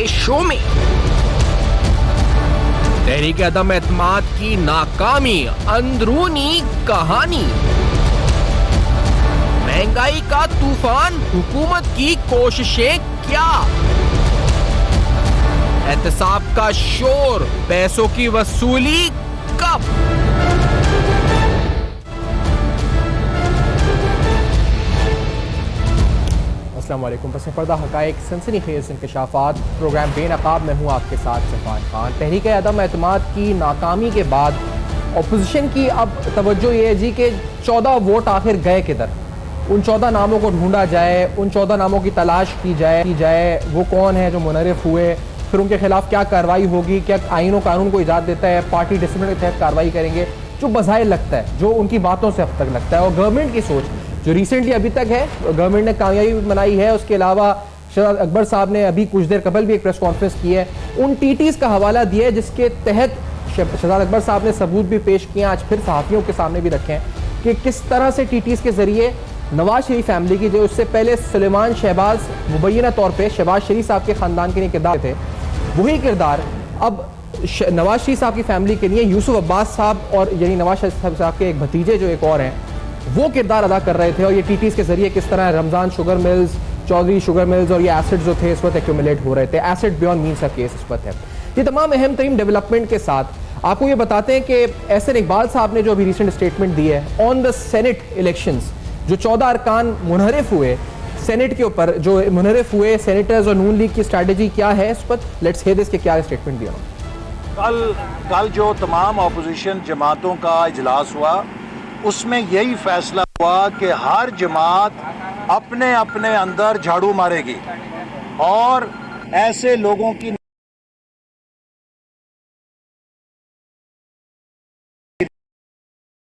के शो में। तहरीक अदम एतमाद की नाकामी, अंदरूनी कहानी, महंगाई का तूफान, हुकूमत की कोशिशें क्या, एहतसाब का शोर, पैसों की वसूली कब। अस्सलाम वालेकुम। पस पर्दा हक़ाइक़, सनसनीखेज़ इंकशाफ़ात, प्रोग्राम बेनकाब में हूँ आपके साथ सफ़ान खान। तहरीक अदम एतमाद की नाकामी के बाद अपोजिशन की अब तवज्जो ये है जी कि 14 वोट आखिर गए किधर। उन 14 नामों को ढूंढा जाए, उन 14 नामों की तलाश की जाए वो कौन है जो मुनरिफ हुए, फिर उनके खिलाफ क्या कार्रवाई होगी, क्या आईन व कानून को इजाज़त देता है, पार्टी डिसिप्लिन के तहत कार्रवाई करेंगे, जो बज़ाहिर लगता है, जो उनकी बातों से अब तक लगता है। और गवर्नमेंट की सोच जो रिसेंटली अभी तक है, गवर्नमेंट ने कामयाबी मनाई है। उसके अलावा शहजाद अकबर साहब ने अभी कुछ देर कबल भी एक प्रेस कॉन्फ्रेंस की है, उन टीटीज़ का हवाला दिया है जिसके तहत शहजाद अकबर साहब ने सबूत भी पेश किए, आज फिर सहाफ़ियों के सामने भी रखे हैं कि किस तरह से टीटीज़ के जरिए नवाज शरीफ फैमिली की, जो उससे पहले सुलेमान शहबाज मुबैना तौर पर शहबाज शरीफ साहब के ख़ानदान के लिए किरदार थे, वही किरदार अब नवाज शरीफ साहब की फैमिली के लिए यूसुफ अब्बास साहब और यानी नवाज शरीफ साहब के एक भतीजे जो एक और हैं वो किरदार अदा कर रहे थे। और ये टीटीज़ के जरिए किस तरह Ramzan sugar mills, Chaudhary sugar mills और ये एसेट जो थे इस वक्त एक्यूमुलेट हो रहे थे। एसेट बियॉन्ड मीन्स का केस इस वक्त है। ये तमाम अहम तरीन डेवलपमेंट के साथ आपको ये बताते हैं कि एहसन इकबाल साहब ने जो अभी रिसेंट स्टेटमेंट दी है ऑन द सेनेट इलेक्शंस, जो 14 अरकान मुनहरिफ हुए सेनेट के ऊपर, जो मुनहरिफ हुए सेनेटर्स और नून लीग की स्ट्रैटेजी क्या है इस पर लेट्स हियर दिस के क्या स्टेटमेंट दिया। कल जो तमाम अपोजिशन जमातों का इजलास हुआ उसमें यही फैसला हुआ कि हर जमात अपने अपने अंदर झाड़ू मारेगी और ऐसे लोगों की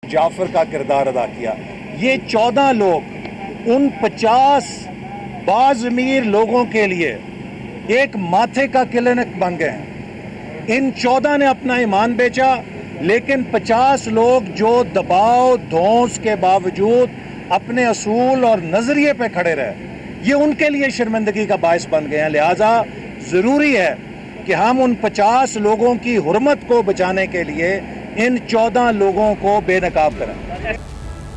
जाफर का किरदार अदा किया। ये 14 लोग उन 50 बाज़मीर लोगों के लिए एक माथे का क्लिनिक बन गए हैं। इन 14 ने अपना ईमान बेचा, लेकिन 50 लोग जो दबाव धौंस के बावजूद अपने असूल और नजरिए पे खड़े रहे, ये उनके लिए शर्मिंदगी का बायस बन गए हैं। लिहाजा जरूरी है कि हम उन 50 लोगों की हुर्मत को बचाने के लिए इन 14 लोगों को बेनकाब करें।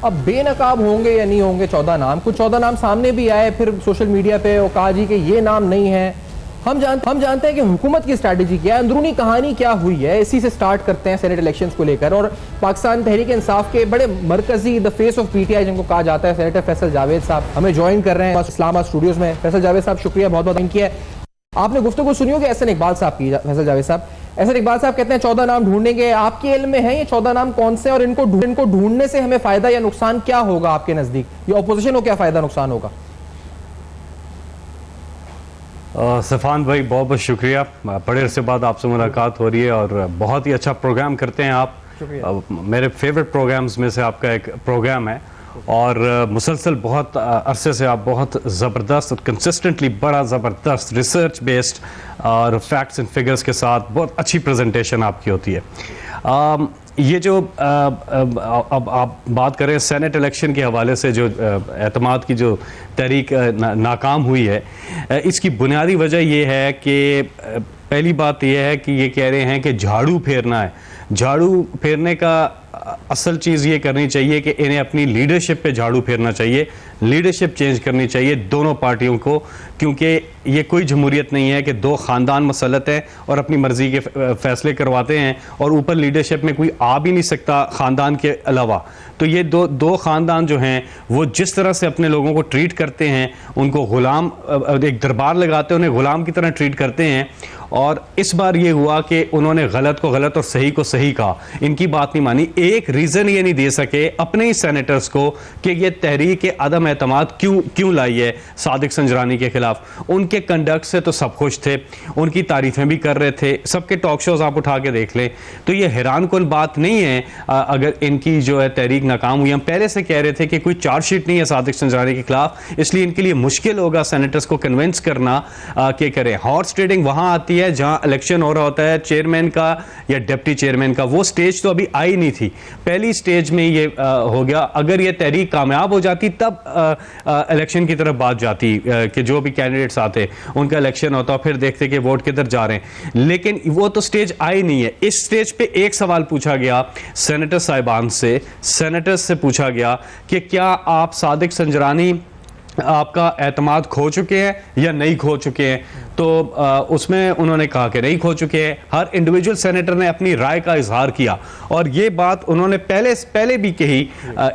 अब बेनकाब होंगे या नहीं होंगे 14 नाम, कुछ 14 नाम सामने भी आए फिर सोशल मीडिया पे और कहा जी कि ये नाम नहीं है। हम जानते हैं कि हुकूमत की स्ट्रैटेजी क्या है, अंदरूनी कहानी क्या हुई है। इसी से स्टार्ट करते हैं सेनेट इलेक्शंस को लेकर। और पाकिस्तान तहरीक इंसाफ के बड़े मरकजी द फेस ऑफ पीटीआई जिनको कहा जाता है, सेनेटर फैसल जावेद साहब हमें ज्वाइन कर रहे हैं इस्लामाबाद स्टूडियोज में। फैसल जावेद साहब शुक्रिया, बहुत बहुत थैंक यू है। आपने गुफ्तगू सुनी होगी एहसन इकबाल साहब की। फैसल जावेद साहब, एहसन इकबाल साहब कहते हैं 14 नाम ढूंढेंगे, आपके इल्म में है ये 14 नाम कौन से, और इनको ढूंढने से हमें फायदा या नुकसान क्या होगा आपके नजदीक, ये अपोजिशन को क्या फायदा नुकसान होगा? सफ़ान भाई बहुत बहुत शुक्रिया, बड़े अरसे बाद आपसे मुलाकात हो रही है और बहुत ही अच्छा प्रोग्राम करते हैं आप। मेरे फेवरेट प्रोग्राम्स में से आपका एक प्रोग्राम है और मुसलसल बहुत अरसे से आप बहुत ज़बरदस्त और कंसिस्टेंटली बड़ा ज़बरदस्त रिसर्च बेस्ड और फैक्ट्स एंड फिगर्स के साथ बहुत अच्छी प्रेजेंटेशन आपकी होती है। ये जो अब आप बात करें सेनेट इलेक्शन के हवाले से, जो एतमाद की जो तहरीक नाकाम हुई है, इसकी बुनियादी वजह ये है कि पहली बात यह है कि ये कह रहे हैं कि झाड़ू फेरना है। झाड़ू फेरने का असल चीज़ ये करनी चाहिए कि इन्हें अपनी लीडरशिप पे झाड़ू फेरना चाहिए, लीडरशिप चेंज करनी चाहिए दोनों पार्टियों को, क्योंकि ये कोई जमहूरियत नहीं है कि दो ख़ानदान मसलत हैं और अपनी मर्ज़ी के फ़ैसले करवाते हैं और ऊपर लीडरशिप में कोई आ भी नहीं सकता ख़ानदान के अलावा। तो ये दो ख़ानदान जो हैं वो जिस तरह से अपने लोगों को ट्रीट करते हैं, उनको ग़ुलाम, एक दरबार लगाते हैं, उन्हें ग़ुलाम की तरह ट्रीट करते हैं। और इस बार ये हुआ कि उन्होंने गलत को गलत और सही को सही कहा, इनकी बात नहीं मानी। एक रीज़न ये नहीं दे सके अपने ही सेनेटर्स को कि ये तहरीक अदम एतमाद क्यों लाई है सादिक संजरानी के खिलाफ। उनके कंडक्ट से तो सब खुश थे, उनकी तारीफ़ें भी कर रहे थे, सबके टॉक शोज़ आप उठा के देख लें। तो ये हैरान कुन बात नहीं है अगर इनकी जो है तहरीक नाकाम हुई। हम पहले से कह रहे थे कि कोई चार्जशीट नहीं है सादिक संजरानी के खिलाफ, इसलिए इनके लिए मुश्किल होगा सेनेटर्स को कन्विंस करना कि करें। हॉर्स ट्रेडिंग वहाँ आती है है जहां इलेक्शन हो रहा होता है चेयरमैन का या डिप्टी चेयरमैन का, वो स्टेज तो अभी आई नहीं थी, पहली स्टेज में ये हो गया। अगर ये तहरीक कामयाब हो जाती तब इलेक्शन की तरफ बात जाती कि जो भी कैंडिडेट्स आते उनका इलेक्शन होता, फिर देखते कि वोट किधर जा रहे हैं, लेकिन वो तो स्टेज आई नहीं है। इस स्टेज पे एक सवाल पूछा गया सेनेटर साहिबान से, सेनेटर्स से पूछा गया कि क्या आप सादिक संजरानी आपका एतमाद खो चुके हैं या नहीं खो चुके हैं, तो उसमें उन्होंने कहा कि नहीं खो चुके हैं। हर इंडिविजुअल सेनेटर ने अपनी राय का इजहार किया और ये बात उन्होंने पहले भी कही,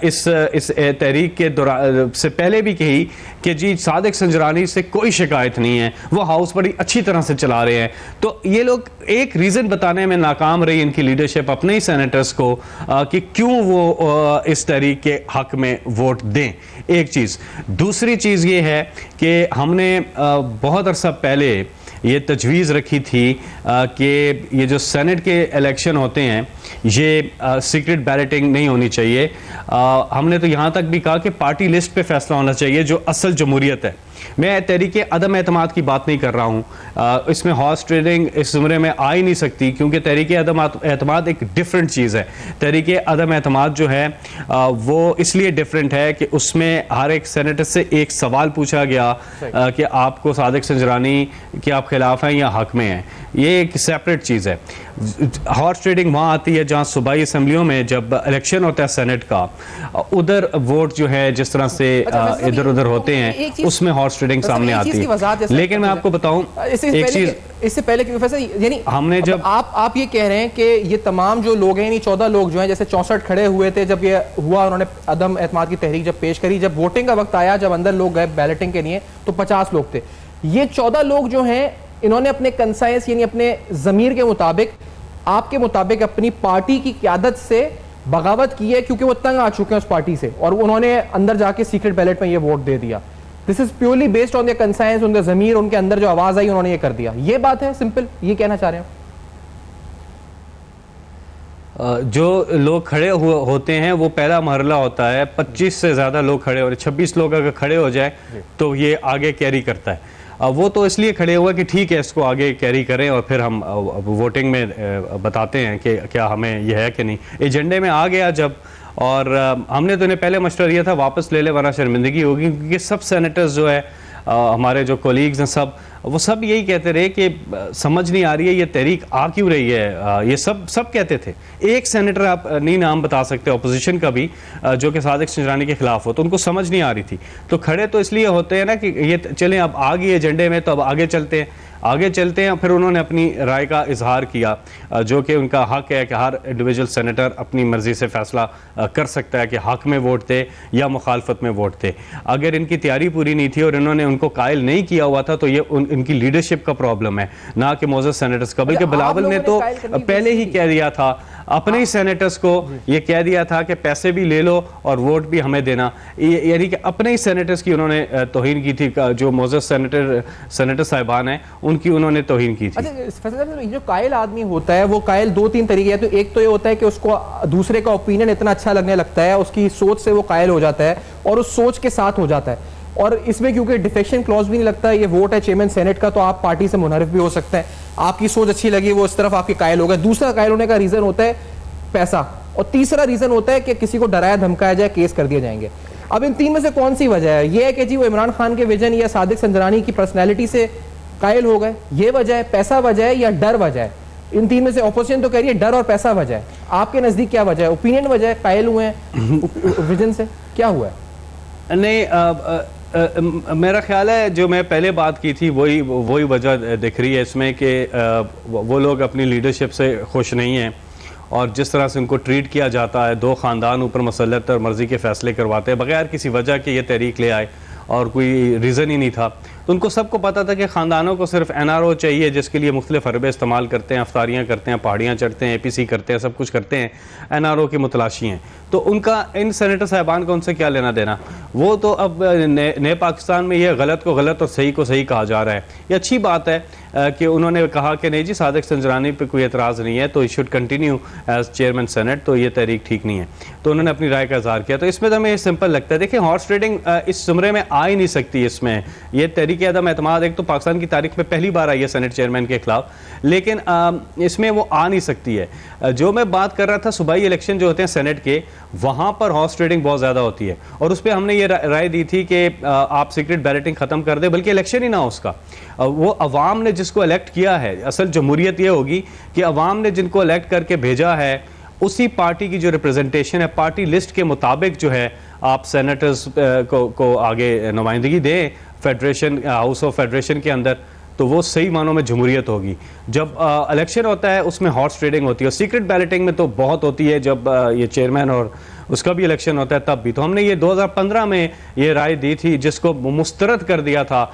इस तहरीक के दौरान से पहले भी कही कि जी सादिक संजरानी से कोई शिकायत नहीं है, वो हाउस बड़ी अच्छी तरह से चला रहे हैं। तो ये लोग एक रीज़न बताने में नाकाम रही इनकी लीडरशिप अपने ही सेनेटर्स को कि क्यों वो इस तहरीक के हक में वोट दें, एक चीज़। दूसरी चीज़ ये है कि हमने बहुत अरसा पहले ये तजवीज़ रखी थी कि ये जो सेनेट के इलेक्शन होते हैं ये सीक्रेट बैलेटिंग नहीं होनी चाहिए। हमने तो यहाँ तक भी कहा कि पार्टी लिस्ट पे फैसला होना चाहिए, जो असल जमहूरियत है। मैं तहरीक अदम एतमाद की बात नहीं कर रहा हूँ, इसमें हॉर्स ट्रेडिंग इस ज़ुमरे में आ ही नहीं सकती, क्योंकि तहरीक अदम एतमाद एक डिफरेंट चीज़ है। तहरीक अदम एतमाद जो है वो इसलिए डिफरेंट है कि उसमें हर एक सेनेटर से एक सवाल पूछा गया कि आपको सादिक संजरानी के आप खिलाफ हैं या हक में हैं, ये एक सेपरेट चीज़ है। हॉर्स ट्रेडिंग वहाँ आती है जहाँ सूबाई असम्बलियों में जब इलेक्शन होता है सेनेट का, उधर वोट जो है जिस तरह से इधर उधर होते हैं उसमें हॉर्स ट्रेडिंग सामने आती है। लेकिन मैं आपको बताऊं एक चीज, इससे पहले कि प्रोफेसर यानी हमने जब आप ये कह रहे हैं कि ये तमाम जो लोग हैं, यानी 14 लोग जो हैं, जैसे 64 खड़े हुए थे जब ये हुआ, उन्होंने अदम एतमाद की तहरीक जब पेश करी, जब वोटिंग का वक्त आया, जब अंदर लोग गए बैलेटिंग के लिए तो 50 लोग थे। ये 14 लोग जो हैं इन्होंने अपने कंसाइंस यानी अपने जमीर के मुताबिक, आपके मुताबिक अपनी पार्टी की क़यादत से बगावत की है, क्योंकि वो तंग आ चुके हैं उस पार्टी से, और उन्होंने अंदर जाके सीक्रेट बैलेट में ये वोट दे दिया। This is purely based on the conscience, उनका जमीर, उनके अंदर जो आवाज आई उन्होंने ये कर दिया। ये बात है, सिंपल ये कहना चाह रहे हैं। जो लोग खड़े होते हैं वो पहला मरहला होता है, 25 से ज़्यादा लोग खड़े हो रहे, 26 लोग अगर खड़े हो जाए तो ये आगे कैरी करता है। वो तो इसलिए खड़े हुए कि ठीक है इसको आगे कैरी करें और फिर हम वोटिंग में बताते हैं कि क्या हमें यह है कि नहीं। एजेंडे में आ गया जब, और हमने तो इन्हें पहले मशवरा दिया था वापस ले ले वरना शर्मिंदगी होगी, क्योंकि सब सेनेटर्स जो है हमारे जो कोलीग्स हैं वो सब यही कहते रहे कि समझ नहीं आ रही है ये तहरीक आ क्यों रही है। ये सब कहते थे। एक सेनेटर आप नहीं नाम बता सकते अपोजिशन का भी जो कि सादिक संजरानी के खिलाफ हो, तो उनको समझ नहीं आ रही थी। तो खड़े तो इसलिए होते हैं ना कि ये चलें अब आ गई एजेंडे में तो अब आगे चलते हैं। फिर उन्होंने अपनी राय का इजहार किया, जो कि उनका हक है कि हर इंडिविजुअल सेनेटर अपनी मर्जी से फैसला कर सकता है कि हक में वोट दे या मुखालफत में वोट दे। अगर इनकी तैयारी पूरी नहीं थी और इन्होंने उनको कायल नहीं किया हुआ था तो ये इनकी लीडरशिप का प्रॉब्लम है, ना कि मोज़ेस सेनेटर्स का। बल्कि बिलावल ने तो पहले ही कह दिया था, अपने ही सेनेटर्स को ये कह दिया था कि पैसे भी ले लो और वोट भी हमें देना, यानी कि अपने ही सेनेटर्स की उन्होंने तौहीन की थी। जो मोज़ेस सेनेटर साहिबान हैं उनकी उन्होंने तौहीन की थी। अच्छा, जो कायल आदमी होता है वो कायल दो तीन तरीके है। तो एक तो ये होता है कि उसको दूसरे का ओपिनियन इतना अच्छा लगने लगता है, उसकी सोच से वो कायल हो जाता है और उस सोच के साथ हो जाता है। और इसमें क्योंकि डिफेक्शन क्लॉज भी नहीं लगता है, ये वोट है चेयरमैन सेनेट का, तो आप पार्टी से मुनहरिफ भी हो सकते हैं। आपकी सोच अच्छी लगी, वो इस तरफ आपके कायल हो गए। दूसरा कायल होने का रीजन होता है पैसा, और तीसरा रीजन होता है कि किसी को डराया धमकाया जाए, केस कर दिए जाएंगे। अब इन तीन में से कौन सी वजह है? ये है कि जी वो इमरान खान के विजन या सादिक संजरानी की पर्सनैलिटी से कायल हो गए, ये वजह है? पैसा वजह है या डर वजह है? इन तीन में से ऑपोजिशन तो कह रही है डर और पैसा वजह है। आपके नजदीक क्या वजह है? ओपिनियन वजह है, कायल हुए हैं विजन से, क्या हुआ है? नहीं, मेरा ख्याल है जो मैं पहले बात की थी वही वजह दिख रही है इसमें कि वो लोग अपनी लीडरशिप से खुश नहीं हैं और जिस तरह से उनको ट्रीट किया जाता है। दो ख़ानदान ऊपर मसलत और मर्ज़ी के फ़ैसले करवाते हैं बगैर किसी वजह के। ये तहरीक ले आए और कोई रीज़न ही नहीं था। तो उनको सबको पता था कि ख़ानदानों को सिर्फ NRO चाहिए, जिसके लिए मुख्तलिफ हरबे इस्तेमाल करते हैं, अफ्तारियाँ करते हैं, पहाड़ियाँ चढ़ते हैं, APC करते हैं, सब कुछ करते हैं, NRO की मुतलाशी हैं। तो उनका इन सेनेटर साहिबान को उनसे क्या लेना देना? वो तो अब नए पाकिस्तान में ये गलत को गलत और सही को सही कहा जा रहा है। ये अच्छी बात है कि उन्होंने कहा कि नहीं जी सादिक संजरानी पे कोई एतराज़ नहीं है, तो he should continue as chairman senate, तो ये तहरीक ठीक नहीं है। तो उन्होंने अपनी राय का इजहार किया। तो इसमें तो हमें सिंपल लगता है, देखिए हॉर्स ट्रेडिंग इस जुमरे में आ ही नहीं सकती। इसमें ये तहरीक तहरीक अदम एतमाद एक तो पाकिस्तान की तारीख में पहली बार आई है सेनेट चेयरमैन के खिलाफ, लेकिन इसमें वो आ नहीं सकती है। जो मैं बात कर रहा था, सूबाई इलेक्शन जो होते हैं सेनेट के, वहाँ पर हॉर्स ट्रेडिंग बहुत ज़्यादा होती है, और उस पर हमने ये राय दी थी कि आप सीक्रेट बैलेटिंग ख़त्म कर दें, बल्कि इलेक्शन ही ना हो उसका। वो अवाम ने जिसको इलेक्ट किया है, असल जमहूरियत ये होगी कि अवाम ने जिनको इलेक्ट करके भेजा है, उसी पार्टी की जो रिप्रेजेंटेशन है, पार्टी लिस्ट के मुताबिक जो है आप सेनेटर्स को आगे नुमाइंदगी दें फेडरेशन, हाउस ऑफ फेडरेशन के अंदर, तो वो सही मानों में जमहूरियत होगी। जब इलेक्शन होता है उसमें हॉर्स ट्रेडिंग होती है, और सीक्रेट बैलेटिंग में तो बहुत होती है, जब ये चेयरमैन और उसका भी इलेक्शन होता है तब भी। तो हमने ये 2015 में ये राय दी थी, जिसको मुस्तरद कर दिया था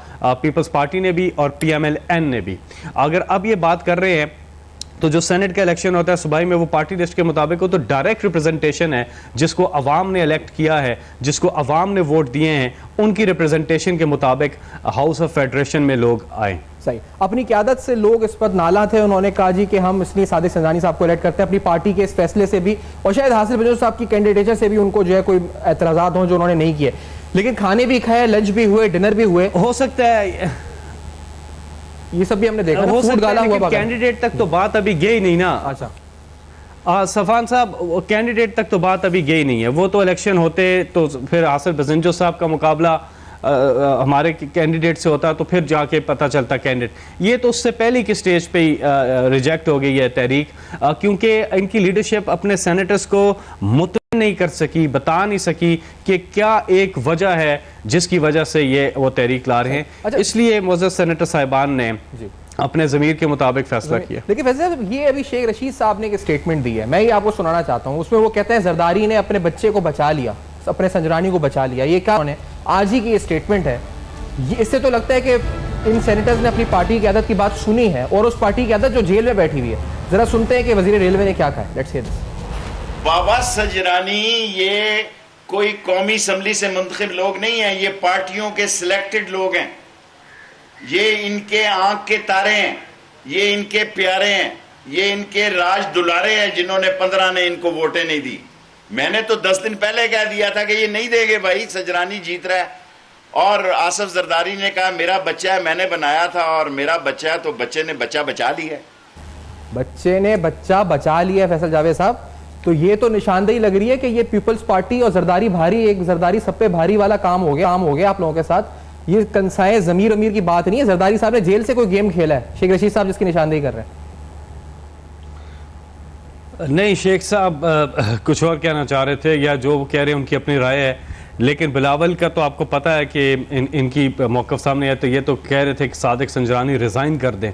पीपल्स पार्टी ने भी और PMLN ने भी। अगर अब ये बात कर रहे हैं तो जो सेनेट का इलेक्शन होता है सूबाई में, वो पार्टी लिस्ट के मुताबिक हो, तो डायरेक्ट रिप्रेजेंटेशन है, जिसको अवाम ने इलेक्ट किया है, जिसको अवाम ने वोट दिए हैं, उनकी रिप्रेजेंटेशन के मुताबिक हाउस ऑफ फेडरेशन में लोग आए। सही, अपनी क़यादत से लोग इस पर नाला थे, उन्होंने कहा जी कि हम इसलिए सादिक संजानी साहब को इलेक्ट करते हैं, अपनी पार्टी के इस फैसले से भी, और शायद हासिल बजोर साहब की कैंडिडेचर से भी उनको जो है कोई एतराज़ात हों जो उन्होंने नहीं किए, लेकिन खाने भी खाए, लंच भी हुए, डिनर भी हुए, हो सकता है ये सब भी हमने देखा, हो सकता है, हुआ। कैंडिडेट तक तो बात अभी गई नहीं ना। अच्छा, सफान साहब, कैंडिडेट तक तो बात अभी गई नहीं है। वो तो इलेक्शन होते तो फिर आसिफ बजंजो साहब का मुकाबला हमारे कैंडिडेट से होता, तो फिर जाके पता चलता कैंडिडेट। ये तो उससे पहले की स्टेज पे ही रिजेक्ट हो गई है तहरीक, क्योंकि इनकी लीडरशिप अपने सेनेटर्स को मुतमिन नहीं कर सकी, बता नहीं सकी कि क्या एक वजह है जिसकी वजह से ये वो तहरीक ला रहे हैं। अच्छा, इसलिए मुअज़्ज़ज़ सेनेटर साहिबान ने अपने ज़मीर के मुताबिक फैसला किया। लेकिन वैसे ये अभी शेख रशीद साहब ने एक स्टेटमेंट दी है, मैं ये आपको सुनाना चाहता हूँ। उसमें वो कहते हैं जरदारी ने अपने बच्चे को बचा लिया, अपने संजरानी को बचा लिया। ये क्या उन्हें आज ही की ये स्टेटमेंट है, इससे तो लगता है कि इन सेनेटर्स ने अपनी पार्टी की आदत की बात सुनी है, और उस पार्टी की आदत जो जेल में बैठी हुई है। जरा सुनते हैं कि वजीर रेलवे ने क्या कहा। Let's hear this. Baba Sajrani ये कोई कौमी असम्बली से मुंतखब लोग नहीं हैं, ये पार्टियों के सिलेक्टेड लोग हैं, ये इनके आंख के तारे हैं, ये इनके प्यारे हैं, ये इनके राज दुलारे हैं, जिन्होंने 15 ने इनको वोटें नहीं दी। मैंने तो 10 दिन पहले कह दिया था कि ये नहीं देंगे भाई, सजरानी जीत रहा है। और आसिफ जरदारी ने कहा मेरा बच्चा है, मैंने बनाया था और मेरा बच्चा है, तो बच्चे ने बच्चा बचा लिया। बच्चे ने बच्चा बचा लिया फैसल जावेद साहब, तो ये तो निशानदेही लग रही है कि ये पीपल्स पार्टी और जरदारी भारी, एक जरदारी सब पे भारी वाला काम हो गया आप लोगों के साथ। ये कंसाए जमीर अमीर की बात नहीं है, जरदारी साहब ने जेल से कोई गेम खेला है, शेख रशीद साहब जिसकी निशानदेही कर रहे हैं। नहीं, शेख साहब कुछ और कहना चाह रहे थे, या जो वो कह रहे हैं उनकी अपनी राय है, लेकिन बिलावल का तो आपको पता है कि इनकी मौक़िफ़ सामने है। तो ये तो कह रहे थे कि सादिक संजरानी रिज़ाइन कर दें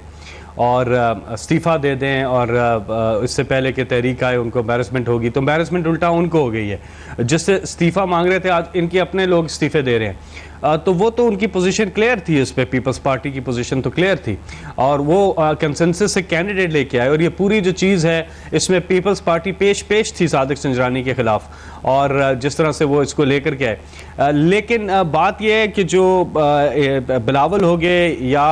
और इस्तीफ़ा दे दें, और इससे पहले कि तहरीक आए उनको एम्बैरसमेंट होगी, तो एम्बैरसमेंट उल्टा उनको हो गई है। जिससे इस्तीफ़ा मांग रहे थे, आज इनके अपने लोग इस्तीफ़े दे रहे हैं। तो वो तो उनकी पोजीशन क्लियर थी, इस पे पीपल्स पार्टी की पोजीशन तो क्लियर थी, और वो कंसेंसस से कैंडिडेट लेके आए। और ये पूरी जो चीज़ है, इसमें पीपल्स पार्टी पेश थी सादिक संजरानी के खिलाफ, और जिस तरह से वो इसको लेकर के आए। लेकिन बात यह है कि जो बिलावल हो गए या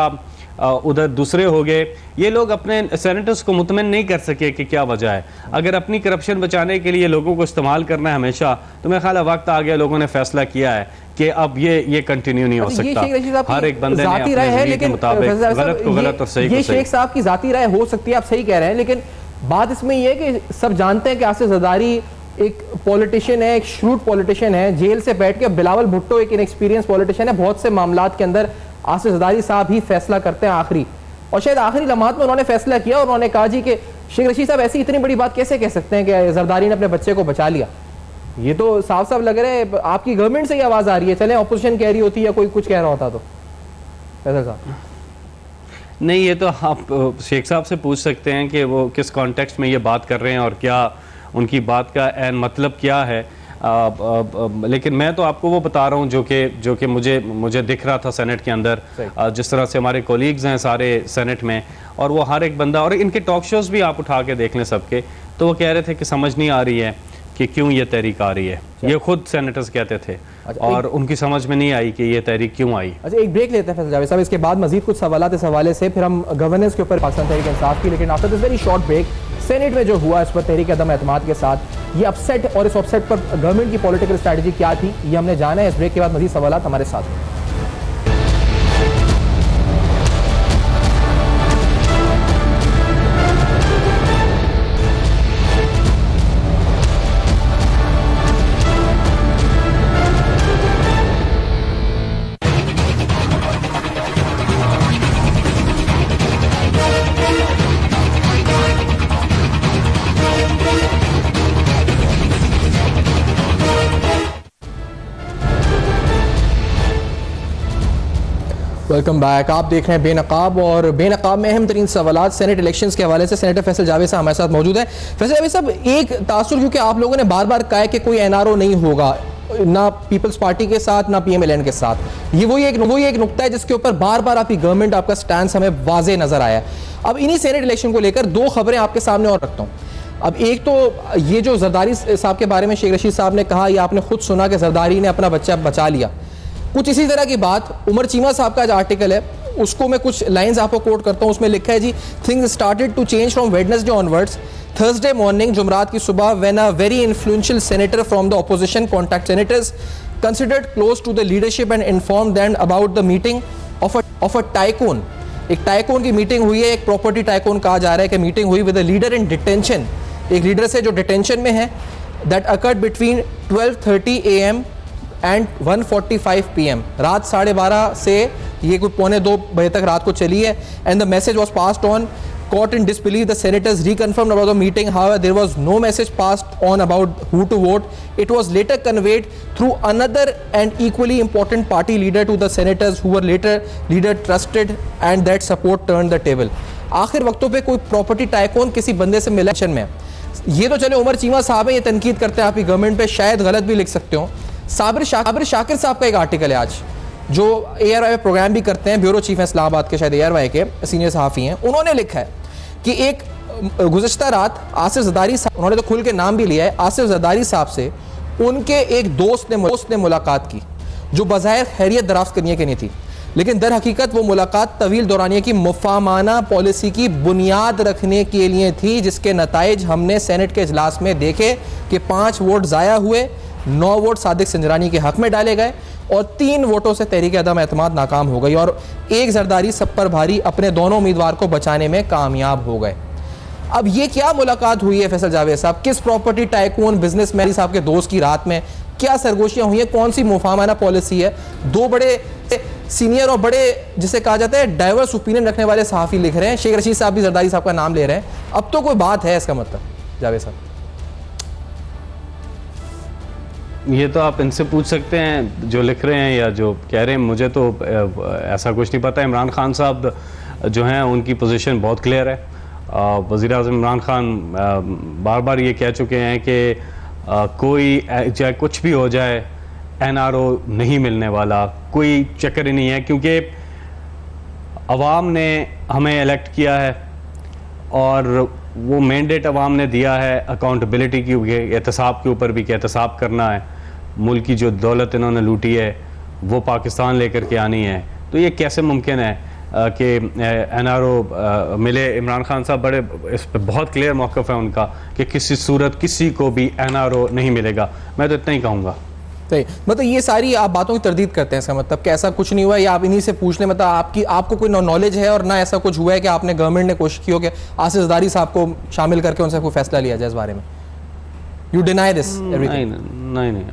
उधर दूसरे हो गए, ये लोग अपने सेनेटर्स को मुतमिन नहीं कर सके कि क्या वजह है। अगर अपनी करप्शन बचाने के लिए लोगों को इस्तेमाल करना है हमेशा, तो मेरा ख्याल है वक्त आ गया, लोगों ने फैसला किया है कि अब ये कंटिन्यू नहीं हो सकता। हर एक बंदे ने अपने ज़मीर के मुताबिक गलत को गलत और सही को सही। ये शेख साहब की जाती राय हो सकती है, आप सही कह रहे हैं, लेकिन बात इसमें यह है कि सब जानते हैं कि आसिफ जरदारी एक पॉलिटिशियन है, एक श्रूड पॉलिटिशियन है, जेल से बैठ के। बिलावल भुट्टो एक इनएक्सपीरियंस पॉलिटिशियन है, बहुत से मामलात के अंदर आसिफ जरदारी साहब ही फैसला करते हैं आखिरी, और शायद आखिरी लम्हात में उन्होंने फैसला किया, और उन्होंने कहा जी कि शेख रशीद साहब ऐसी इतनी बड़ी बात कैसे कह सकते हैं कि जरदारी ने अपने बच्चे को बचा लिया। ये तो साफ साफ लग रहा है आपकी गवर्नमेंट से ही आवाज आ रही है, चले ऑपोजिशन कह रही होती या कोई कुछ कह रहा होता तो। फैसल साहब नहीं, ये तो आप शेख साहब से पूछ सकते हैं कि वो किस कॉन्टेक्स्ट में ये बात कर रहे हैं और क्या उनकी बात का एन मतलब क्या है। लेकिन मैं तो आपको वो बता रहा हूँ जो कि मुझे दिख रहा था सेनेट के अंदर, जिस तरह से हमारे कोलीग्स हैं सारे सेनेट में, और वो हर एक बंदा, और इनके टॉक शोज़ भी आप उठा के देख लें सबके, तो वो कह रहे थे कि समझ नहीं आ रही है कि क्यों ये तहरीक आ रही है। ये खुद सेनेटर्स कहते थे, और उनकी समझ में नहीं आई कि ये तहरीक क्यों आई। अच्छा, एक ब्रेक लेते हैं फैसल जावेद साहब, इसके बाद मजीद कुछ सवालात इस हवाले से, फिर हम गवर्नेंस के ऊपर पाकिस्तान तहरीक इंसाफ की। लेकिन after this very short break, senate में जो हुआ इस पर तहरीक अदम एतमाद के साथ ये अपसेट, और इस अपसेट पर गवर्नमेंट की पॉलिटिकल स्ट्रैटेजी क्या थी, ये हमने जाना है। इस ब्रेक के बाद मजीद सवालात हमारे साथ। Welcome back. आप देख रहे हैं बेनकाब, और बेनकाब में अहम तरीन सवालात सेनेट इलेक्शंस के हवाले से सेनेटर फैसल जावेद साहब हमारे साथ मौजूद हैं। फैसल जावेद साहब, एक तासुर क्योंकि आप लोगों ने बार बार कहा है कि कोई एनआरओ नहीं होगा, ना पीपल्स पार्टी के साथ ना पीएमएलएन के साथ, ये वही एक नुक्ता है जिसके ऊपर बार बार आपकी गवर्नमेंट, आपका स्टैंड हमें वाजे नजर आया। अब इन्हीं सेनेट इलेक्शन को लेकर दो खबरें आपके सामने और रखता हूँ। अब एक तो ये जो जरदारी साहब के बारे में शेख रशीद साहब ने कहा, या आपने खुद सुना कि जरदारी ने अपना बच्चा बचा लिया, कुछ इसी तरह की बात उमर चीमा साहब का जो आर्टिकल है उसको मैं कुछ लाइंस आपको कोट करता हूं। उसमें लिखा है जी, things started to change from Wednesday onwards, Thursday morning, जुमरात की सुबह, when a very influential senator from the opposition contact senators considered close to the leadership and inform them about the meeting of a tycoon. एक tycoon की मीटिंग हुई है, एक property tycoon कहा जा रहा है कि मीटिंग हुई with a leader in detention, एक लीडर से जो डिटेंशन में है, that occurred between 12:30 AM and 1:45 PM, रात 12:30 से ये कोई 1:45 बजे तक रात को चली है। And the message was passed on, caught in disbelief, the senators reconfirmed about the meeting. However, there was no message passed on about who to vote. It was later conveyed through another and equally important party leader to the senators, who were leader trusted, and that support turned the table. आखिर वक्तों पे कोई property tycoon किसी बंदे से मिला में, ये तो चले उमर चीमा साहब है, ये तनकीद करते हैं आपकी गवर्नमेंट पे, शायद गलत भी लिख सकते हो। साबिर शाकिर साहब का एक आर्टिकल है आज, जो ARY में प्रोग्राम भी करते हैं, ब्यूरो चीफ हैं इस्लामाबाद के, शायद ARY के सीनियर सहाफ़ी हैं। उन्होंने लिखा है कि एक गुज़श्ता रात आसिफ जरदारी साहब, उन्होंने तो खुल के नाम भी लिया है, आसिफ जरदारी साहब से उनके एक दोस्त ने मुलाकात की, जो बज़ाहिर खैरियत दराफ्त करने की नहीं थी, लेकिन दर हकीकत वो मुलाकात तवील दौरानिया की मुफाहमाना पॉलिसी की बुनियाद रखने के लिए थी, जिसके नताइज हमने सेनेट के इजलास में देखे कि 5 वोट ज़ाया हुए, 9 वोट सादिक संजरानी के हक में डाले गए और 3 वोटों से तहरीक अदम एतमाद नाकाम हो गई, और एक जरदारी सब पर भारी अपने दोनों उम्मीदवार को बचाने में कामयाब हो गए। अब ये क्या मुलाकात हुई है फैसल जावेद साहब, किस प्रॉपर्टी टाइकून बिजनेसमैन साहब के दोस्त की रात में क्या सरगोशियां हुई हैं, कौन सी मुफाहमाना पॉलिसी है? दो बड़े सीनियर और बड़े जिसे कहा जाता है डाइवर्स ओपिनियन रखने वाले सहाफ़ी लिख रहे हैं, शेख रशीद साहब भी जरदारी साहब का नाम ले रहे हैं, अब तो कोई बात है इसका मतलब जावेद साहब? ये तो आप इनसे पूछ सकते हैं जो लिख रहे हैं या जो कह रहे हैं, मुझे तो ऐसा कुछ नहीं पता। इमरान खान साहब जो हैं उनकी पोजीशन बहुत क्लियर है। वज़ीर आज़म इमरान खान बार बार ये कह चुके हैं कि कोई चाहे कुछ भी हो जाए NRO नहीं मिलने वाला, कोई चक्कर ही नहीं है, क्योंकि अवाम ने हमें इलेक्ट किया है और वो मैंडेट अवाम ने दिया है अकाउंटेबिलिटी की, एहतसाब के ऊपर भी कि एहतसाब करना है, मुल्क की जो दौलत इन्होंने लूटी है वो पाकिस्तान लेकर के आनी है। तो ये कैसे मुमकिन है कि NRO मिले? इमरान खान साहब बड़े इस पर बहुत क्लियर मौक़िफ़ है उनका कि किसी सूरत किसी को भी NRO नहीं मिलेगा। मैं तो इतना ही कहूँगा। सही, मतलब ये सारी आप बातों की तरदीद करते हैं, इसका मतलब कि ऐसा कुछ नहीं हुआ, या आप इन्हीं से पूछ लें, मतलब आपको कोई नॉलेज है और ना ऐसा कुछ हुआ है कि आपने गवर्नमेंट ने कोशिश की हो कि आसिफ जरदारी साहब को शामिल करके उनसे कोई फैसला लिया जाए इस बारे में? You deny this everything? नहीं,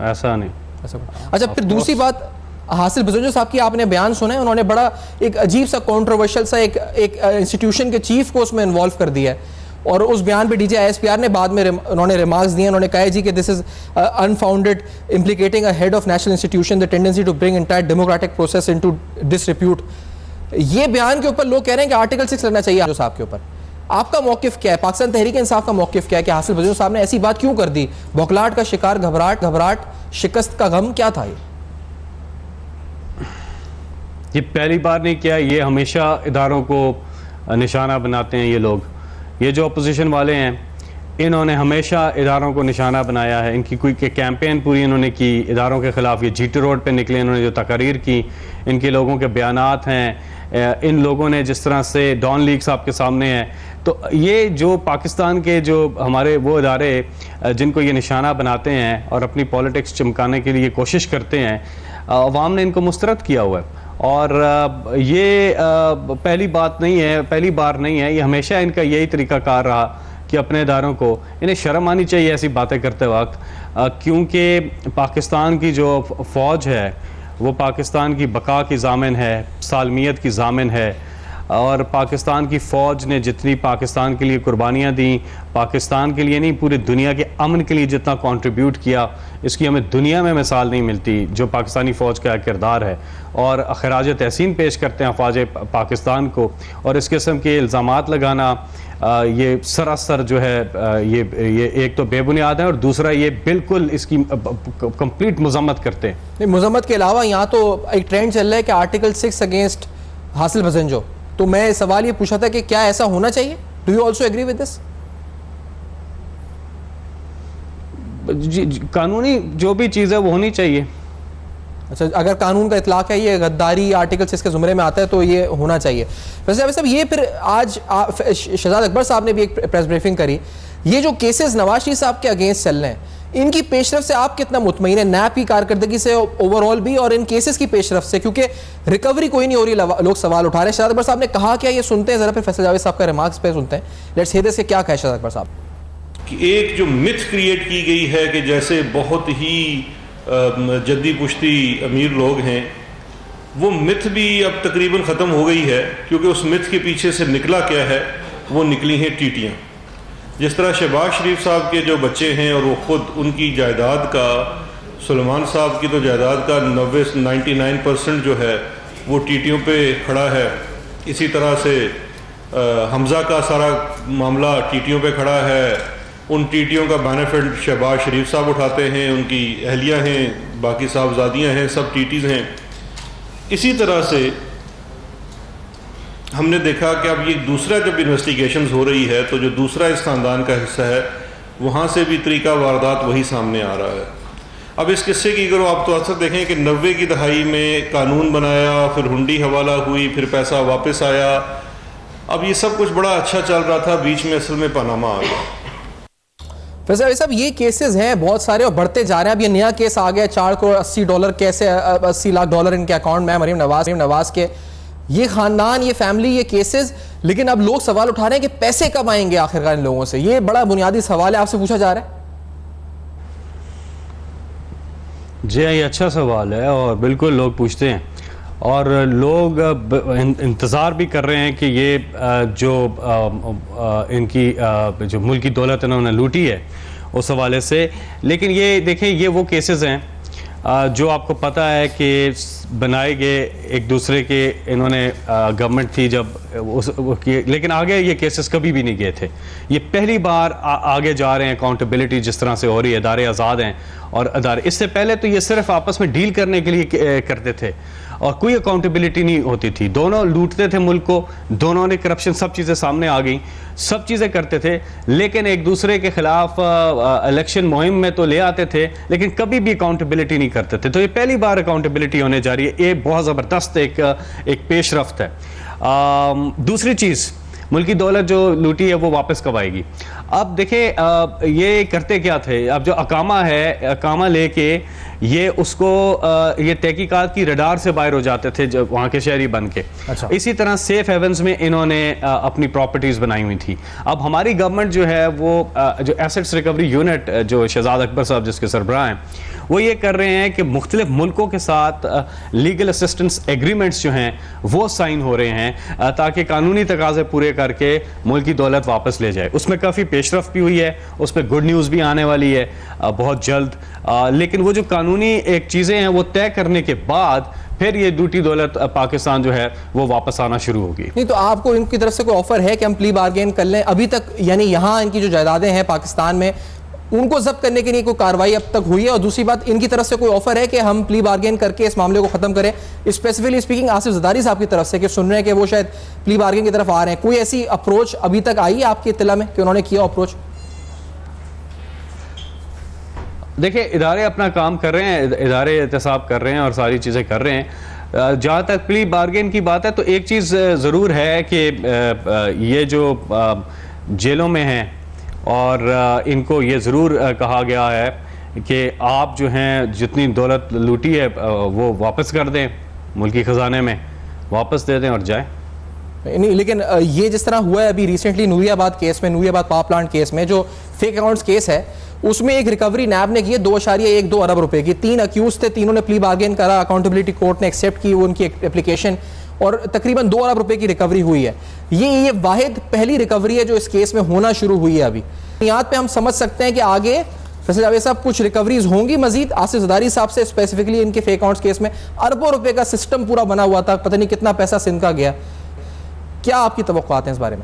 ऐसा नहीं। अच्छा, फिर दूसरी बात, हासिल बजोजो साहब की आपने बयान सुना है, उन्होंने बड़ा एक अजीब सा कॉन्ट्रोवर्शियल सा एक इंस्टीट्यूशन के चीफ को उसमें इन्वॉल्व कर दिया है, और उस बयान पे डीजी ISPR ने बाद में उन्होंने रिमार्क्स दिए। उन्होंने कहा जी कि this is unfounded, implicating a head of national institution, the tendency to bring entire democratic process into disrepute. ये बयान के ऊपर लोग कह रहे हैं कि आर्टिकल 6 लगना चाहिए साहब के ऊपर। आपका मौकिफ क्या है? पाकिस्तान तहरीक इंसाफ का मौकिफ क्या है कि हासिल बजोजो साहब ने ऐसी बात क्यों कर दी? बौखलाहट का शिकार, घबराहट, शिकस्त का गम, क्या था ये पहली बार नहीं किया, ये हमेशा इदारों को निशाना बनाते हैं ये लोग। ये जो अपोजिशन वाले हैं इन्होंने हमेशा इदारों को निशाना बनाया है। इनकी कोई कैंपेन पूरी इन्होंने की इदारों के ख़िलाफ़, ये GT रोड पे निकले, इन्होंने जो तकारीर की, इनके लोगों के बयानात हैं, इन लोगों ने जिस तरह से डॉन लीग्स आपके सामने हैं, तो ये जो पाकिस्तान के जो हमारे वो इदारे जिनको ये निशाना बनाते हैं और अपनी पॉलिटिक्स चमकाने के लिए कोशिश करते हैं, अवाम ने इनको मुस्तरद किया हुआ है। और ये पहली बात नहीं है, पहली बार नहीं है, ये हमेशा इनका यही तरीक़ाकार रहा कि अपने इदारों को, इन्हें शर्म आनी चाहिए ऐसी बातें करते वक्त, क्योंकि पाकिस्तान की जो फ़ौज है वो पाकिस्तान की बका की ज़ामिन है, सालमियत की ज़ामिन है। और पाकिस्तान की फ़ौज ने जितनी पाकिस्तान के लिए कुर्बानियाँ दी, पाकिस्तान के लिए नहीं पूरी दुनिया के अमन के लिए जितना कंट्रीब्यूट किया, इसकी हमें दुनिया में मिसाल नहीं मिलती जो पाकिस्तानी फ़ौज का किरदार है। और खराज तहसीन पेश करते हैं अफवाज पाकिस्तान को। और इस किस्म के इल्ज़ामात लगाना ये सरासर जो है ये एक तो बेबुनियाद है और दूसरा ये बिल्कुल इसकी कंप्लीट मजम्मत करते हैं। नहीं, मजम्मत के अलावा यहाँ तो एक ट्रेंड चल रहा है कि आर्टिकल 6 अगेंस्ट हासिल भजनजो, तो मैं सवाल ये पूछा था कि क्या ऐसा होना चाहिए? Do you also agree with this? कानूनी जो भी चीज़ है वो होनी चाहिए। अच्छा, अगर कानून का इतलाक है, ये गद्दारी आर्टिकल 6 के जुमरे में आता है तो ये होना चाहिए। वैसे अभी साहब ये फिर आज शहजाद अकबर साहब ने भी एक प्रेस ब्रीफिंग करी, ये जो केसेस नवाज शरीफ साहब के अगेंस्ट चल रहे हैं, इनकी पेशरफ से आप कितना मुतमईन है, नैब की कारकर्दगी से ओवरऑल भी और इन केसेस की पेशरफ से? क्योंकि रिकवरी कोई नहीं हो रही, लोग सवाल उठा रहे हैं। शहजाद अकबर साहब ने कहा क्या, ये सुनते हैं जरा, फिर फैसल जावेद साहब का रिमार्क्स पे सुनते हैं। लेट्स हियर दिस, क्या कहा शहजाद अकबर साहब? कि एक जो मिथ क्रिएट की गई है कि जैसे बहुत ही जद्दी पुश्ती अमीर लोग हैं, वो मिथ भी अब तकरीबन ख़त्म हो गई है, क्योंकि उस मिथ के पीछे से निकला क्या है, वो निकली हैं टीटियाँ। जिस तरह शहबाज शरीफ साहब के जो बच्चे हैं और वो ख़ुद उनकी जायदाद का, सुलेमान साहब की तो जायदाद का 99% जो है वो टीटियों पे खड़ा है। इसी तरह से हमज़ा का सारा मामला टीटियों पे खड़ा है। उन टीटियों का बेनिफिट शहबाज शरीफ साहब उठाते हैं, उनकी अहलिया हैं, बाकी साहबजादियाँ हैं, सब टीटीज़ हैं। इसी तरह से हमने देखा कि अब ये दूसरा जब इन्वेस्टिगेशंस हो रही है तो जो दूसरा इस ख़ानदान का हिस्सा है वहाँ से भी तरीका वारदात वही सामने आ रहा है। अब इस किस्से की अगर आप तो अक्सर देखें कि 90 की दहाई में कानून बनाया, फिर हुंडी हवाला हुई, फिर पैसा वापस आया। अब ये सब कुछ बड़ा अच्छा चल रहा था, बीच में असल में पनामा आ गया। वैसे साहब ये केसेस हैं बहुत सारे और बढ़ते जा रहे हैं। अब ये नया केस आ गया, $4 करोड़ 80 डॉलर कैसे, $80 लाख इनके अकाउंट में मरीम नवाज के, ये खानदान, ये फैमिली, ये केसेस। लेकिन अब लोग सवाल उठा रहे हैं कि पैसे कब आएंगे आखिरकार इन लोगों से? ये बड़ा बुनियादी सवाल है, आपसे पूछा जा रहा है। जी ये अच्छा सवाल है और बिल्कुल लोग पूछते हैं और लोग इंतज़ार भी कर रहे हैं कि ये जो इनकी जो मुल्क की दौलत इन्होंने लूटी है उस हवाले से। लेकिन ये देखें, ये वो केसेस हैं जो आपको पता है कि बनाए गए एक दूसरे के, इन्होंने गवर्नमेंट थी जब लेकिन आगे ये केसेस कभी भी नहीं गए थे। ये पहली बार आगे जा रहे हैं, अकाउंटेबिलिटी जिस तरह से हो रही है, अदारे आज़ाद हैं और अदारे, इससे पहले तो ये सिर्फ आपस में डील करने के लिए करते थे और कोई अकाउंटेबिलिटी नहीं होती थी। दोनों लूटते थे मुल्क को, दोनों ने करप्शन, सब चीज़ें सामने आ गई, सब चीज़ें करते थे, लेकिन एक दूसरे के खिलाफ इलेक्शन मुहिम में तो ले आते थे लेकिन कभी भी अकाउंटेबिलिटी नहीं करते थे। तो ये पहली बार अकाउंटेबिलिटी होने जा रही है। ये बहुत ज़बरदस्त एक पेशरफ्त है। दूसरी चीज़, मुल्क की दौलत जो लूटी है वो वापस कब आएगी? अब देखें ये करते क्या थे, अब जो अकामा है, अकामा लेके ये उसको ये तहकीकात की रडार से बाहर हो जाते थे जब वहाँ के शहरी बन के। अच्छा। इसी तरह सेफ हेवन्स में इन्होंने अपनी प्रॉपर्टीज़ बनाई हुई थी। अब हमारी गवर्नमेंट जो है वो जो एसेट्स रिकवरी यूनिट जो शहजाद अकबर साहब जिसके सरबराह हैं, वो ये कर रहे हैं कि मुख्तलिफ मुल्कों के साथ लीगल असिस्टेंस एग्रीमेंट्स जो हैं वो साइन हो रहे हैं ताकि कानूनी तकाजे पूरे करके मुल्क की दौलत वापस ले जाए। उसमें काफ़ी पेशरफ भी हुई है, उस पर गुड न्यूज़ भी आने वाली है बहुत जल्द। लेकिन वो जो कानूनी एक चीज़ें हैं वो तय करने के बाद फिर ये लूटी दौलत पाकिस्तान जो है वो वापस आना शुरू होगी। नहीं तो आपको इनकी तरफ से कोई ऑफर है कि हम प्ली बार्गेन कर लें? अभी तक यानी यहाँ इनकी जो जायदादें हैं पाकिस्तान में उनको जब्त करने के लिए कोई कार्रवाई अब तक हुई है? और दूसरी बात, इनकी तरफ से कोई ऑफर है कि हम प्ली बार्गेन करके इस मामले को खत्म करें? स्पेसिफिकली स्पीकिंग आसिफ जरदारी साहब की तरफ से कि सुन रहे हैं कि वो शायद प्ली बार्गेन की तरफ आ रहे हैं, कोई ऐसी अप्रोच अभी तक आई है आपकी इत्तला में कि उन्होंने किया अप्रोच? देखिए, इदारे अपना काम कर रहे हैं, इदारे एहतसाब कर रहे हैं और सारी चीज़ें कर रहे हैं। जहाँ तक प्ली बार्गेन की बात है तो एक चीज़ ज़रूर है कि ये जो जेलों में हैं और इनको ये ज़रूर कहा गया है कि आप जो हैं जितनी दौलत लूटी है वो वापस कर दें, मुल्की ख़जाने में वापस दे दें और जाएं। नहीं, लेकिन ये जिस तरह हुआ है अभी रिसेंटली नूरियाबाद केस में, नूरियाबाद पावर प्लांट केस में जो फेक अकाउंट्स केस है, उसमें एक रिकवरी नैब ने की है 2.12 अरब रुपए की। 3 अक्यूज थे, तीनों ने प्ली बार्गेन करा, अकाउंटेबिलिटी कोर्ट ने एक्सेप्ट की उनकी एप्लीकेशन और तकरीबन 2 अरब रुपए की रिकवरी हुई है। ये वाहिद पहली रिकवरी है जो इस केस में होना शुरू हुई है। अभी बुनियाद पे हम समझ सकते हैं कि आगे फैसल जावेद साहब कुछ रिकवरीज होंगी मजीद। आसिफ ज़रदारी साहब से स्पेसिफिकली इनके फेक अकाउंट्स केस में अरबों रुपए का सिस्टम पूरा बना हुआ था, पता नहीं कितना पैसा सिंध का गया। क्या आपकी तवक्कुआत हैं इस बारे में?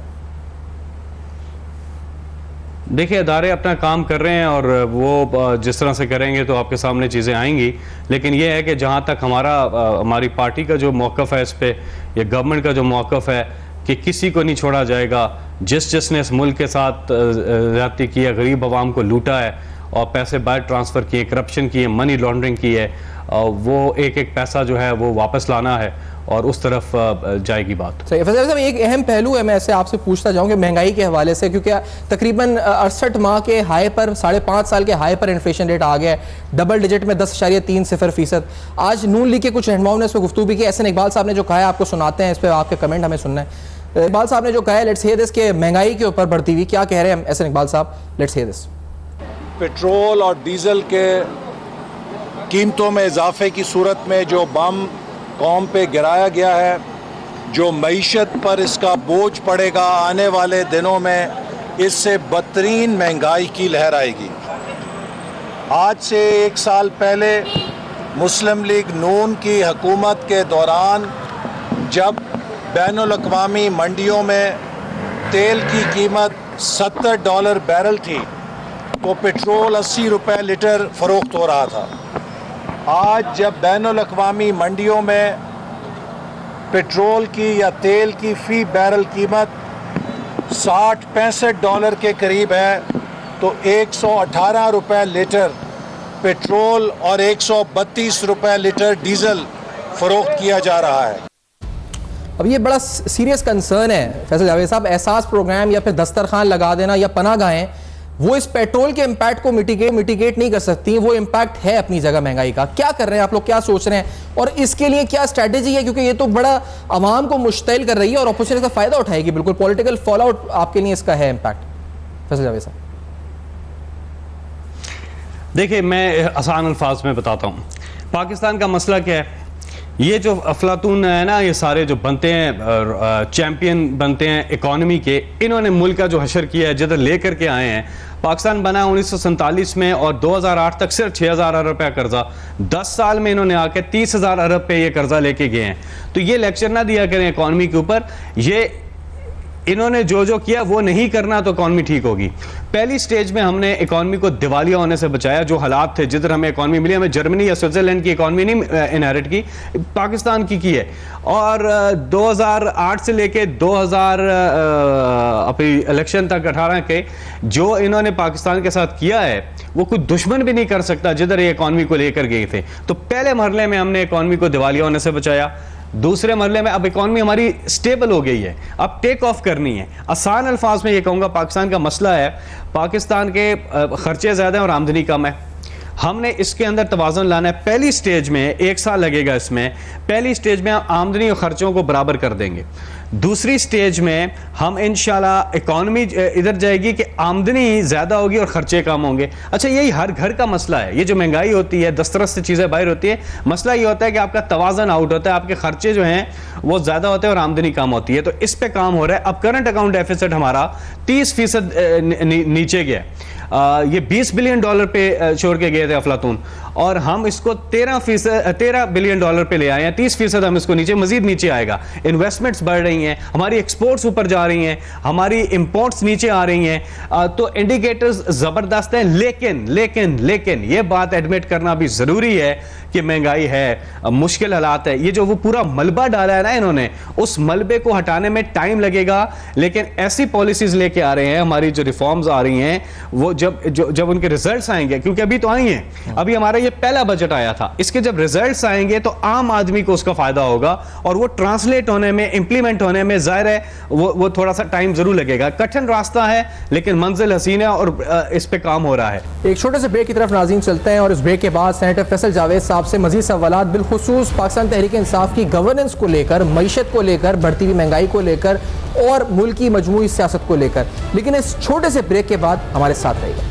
देखिए, अदारे अपना काम कर रहे हैं और वो जिस तरह से करेंगे तो आपके सामने चीज़ें आएंगी। लेकिन ये है कि जहाँ तक हमारी पार्टी का जो मौक़िफ़ है इस पर, या गवर्नमेंट का जो मौक़िफ़ है कि किसी को नहीं छोड़ा जाएगा। जिसने इस मुल्क के साथ ज़्यादती की है, गरीब आवाम को लूटा है और पैसे बाहर ट्रांसफ़र किए, करप्शन की है, मनी लॉन्ड्रिंग की है, वो एक एक पैसा जो है वो वापस लाना है और उस तरफ जाएगी बात। सही। फैसल साहब, एक अहम पहलू है, मैं ऐसे आपसे पूछना चाहूँगा महंगाई के हवाले से, क्योंकि तकरीबन 68 माह के हाई पर, 5.5 साल के हाई पर इन्फ्लेशन रेट आ गया है, डबल डिजिट में 10.30%। आज नून लीग के कुछ रहनुमाओं ने इस पर गुफ्तगू भी की। एहसन इकबाल साहब ने जो कहा है आपको सुनाते हैं, इस पर आपके कमेंट हमें सुनना है। इकबाल साहब ने जो कहा है, लेट्स हियर दिस, के महंगाई के ऊपर बढ़ती हुई, क्या कह रहे हैं एहसन इकबाल साहब? Let's hear this. पेट्रोल और डीजल के कीमतों में इजाफे की सूरत में जो बम कौम पे गिराया गया है, जो मईशत पर इसका बोझ पड़ेगा, आने वाले दिनों में इससे बदतरीन महंगाई की लहर आएगी। आज से 1 साल पहले मुस्लिम लीग नून की हुकूमत के दौरान जब बैनुल अक़वामी मंडियों में तेल की कीमत $70 बैरल थी तो पेट्रोल 80 रुपए लीटर फ़रोख्त हो रहा था। आज जब बैनुल अक़वामी मंडियों में पेट्रोल की या तेल की फ़ी बैरल कीमत $60-65 के करीब है तो 118 रुपए लीटर पेट्रोल और 132 रुपए लीटर डीजल फ़रोख्त किया जा रहा है। अब ये बड़ा सीरियस कंसर्न है फैसल जावेद साहब। एहसास प्रोग्राम या फिर दस्तरखान लगा देना या पनाहगाहें, वो इस पेट्रोल के इम्पैक्ट को मिटिगेट नहीं कर सकती। वो इम्पैक्ट है अपनी जगह महंगाई का। क्या कर रहे हैं आप लोग, क्या सोच रहे हैं और इसके लिए क्या स्ट्रैटेजी है? क्योंकि ये तो बड़ा आवाम को मुश्तिल कर रही है और अपोजिशन इसका फायदा उठाएगी। बिल्कुल पॉलिटिकल फॉल आउट आपके लिए इसका है इम्पैक्ट। फैसल जावेद साहब, देखिए, मैं आसान अल्फाज में बताता हूँ पाकिस्तान का मसला क्या है। ये जो अफलातून है ना, ये सारे जो बनते हैं चैंपियन बनते हैं इकॉनमी के, इन्होंने मुल्क का जो हशर किया है, जिधर लेकर के आए हैं। पाकिस्तान बना 1947 में और 2008 तक सिर्फ 6,000 अरब रुपया कर्जा। 10 साल में इन्होंने आके 30,000 अरब पे ये कर्जा लेके गए हैं। तो ये लेक्चर ना दिया करें इकॉनमी के ऊपर। ये इन्होंने जो किया वो नहीं करना तो इकॉनमी ठीक होगी। पहली स्टेज में हमने इकॉनमी को दिवालिया होने से बचाया। जो हालात थे, जिधर हमें इकॉनमी मिली, हमें जर्मनी या स्विट्जरलैंड की इकॉनमी नहीं इनहेरिट की, पाकिस्तान की है। और 2008 से लेके 2000 अपनी इलेक्शन तक 18 के जो इन्होंने पाकिस्तान के साथ किया है, वो कोई दुश्मन भी नहीं कर सकता जिधर ये इकॉनमी को लेकर गए थे। तो पहले मरहले में हमने इकॉनमी को दिवालिया होने से बचाया। दूसरे मरले में अब इकॉनमी हमारी स्टेबल हो गई है, अब टेक ऑफ करनी है। आसान अल्फाज में ये कहूँगा, पाकिस्तान का मसला है, पाकिस्तान के खर्चे ज़्यादा हैं और आमदनी कम है। हमने इसके अंदर तवाज़ुन लाना है। पहली स्टेज में 1 साल लगेगा। इसमें पहली स्टेज में आमदनी और खर्चों को बराबर कर देंगे। दूसरी स्टेज में हम इंशाल्लाह इकॉनमी इधर जाएगी कि आमदनी ज़्यादा होगी और खर्चे कम होंगे। अच्छा, यही हर घर का मसला है। ये जो महंगाई होती है, दस्तरस से चीज़ें बाहर होती है, मसला ये होता है कि आपका तवाज़न आउट होता है, आपके खर्चे जो हैं वो ज़्यादा होते हैं और आमदनी कम होती है। तो इस पर काम हो रहा है। अब करंट अकाउंट डेफिसिट हमारा 30% नीचे गया। ये $20 बिलियन पे छोड़ के गए थे अफलातून, और हम इसको 13 बिलियन डॉलर पे ले आए हैं। 30% हम इसको मजीद नीचे आएगा। इन्वेस्टमेंट्स बढ़ रही हैं, हमारी एक्सपोर्ट्स ऊपर जा रही हैं, हमारी इंपोर्ट्स नीचे आ रही हैं। तो इंडिकेटर्स जबरदस्त हैं। लेकिन ये बात एडमिट करना भी जरूरी है कि महंगाई है, मुश्किल हालात है। ये जो वो पूरा मलबा डाला है ना इन्होंने, उस मलबे को हटाने में टाइम लगेगा। लेकिन ऐसी पॉलिसीज लेके आ रहे हैं, हमारी जो रिफॉर्म्स आ रही हैं, वो जब उनके रिजल्ट्स आएंगे, क्योंकि अभी तो आई हैं, अभी हमारा ये पहला बजट आया था, इसके जब रिजल्ट्स आएंगे तो आम आदमी को उसका फायदा होगा और वो ट्रांसलेट होने में, इंप्लीमेंट होने में जाहिर है वो थोड़ा सा टाइम जरूर लगेगा। कठिन रास्ता है लेकिन मंजिल हसीन है और इस पे काम हो रहा है। एक छोटे से ब्रेक की तरफ नाज़रीन चलते हैं और इस ब्रेक के बाद सेनेटर फैसल जावेद साहब से मजीद सवालात बिलखुसूस पाकिस्तान तहरीक इंसाफ की गवर्नेंस को लेकर, मईशत को लेकर, बढ़ती हुई महंगाई को लेकर और मुल्क की मजमूई सियासत को लेकर। लेकिन इस छोटे से ब्रेक के बाद हमारे साथ रहेगा।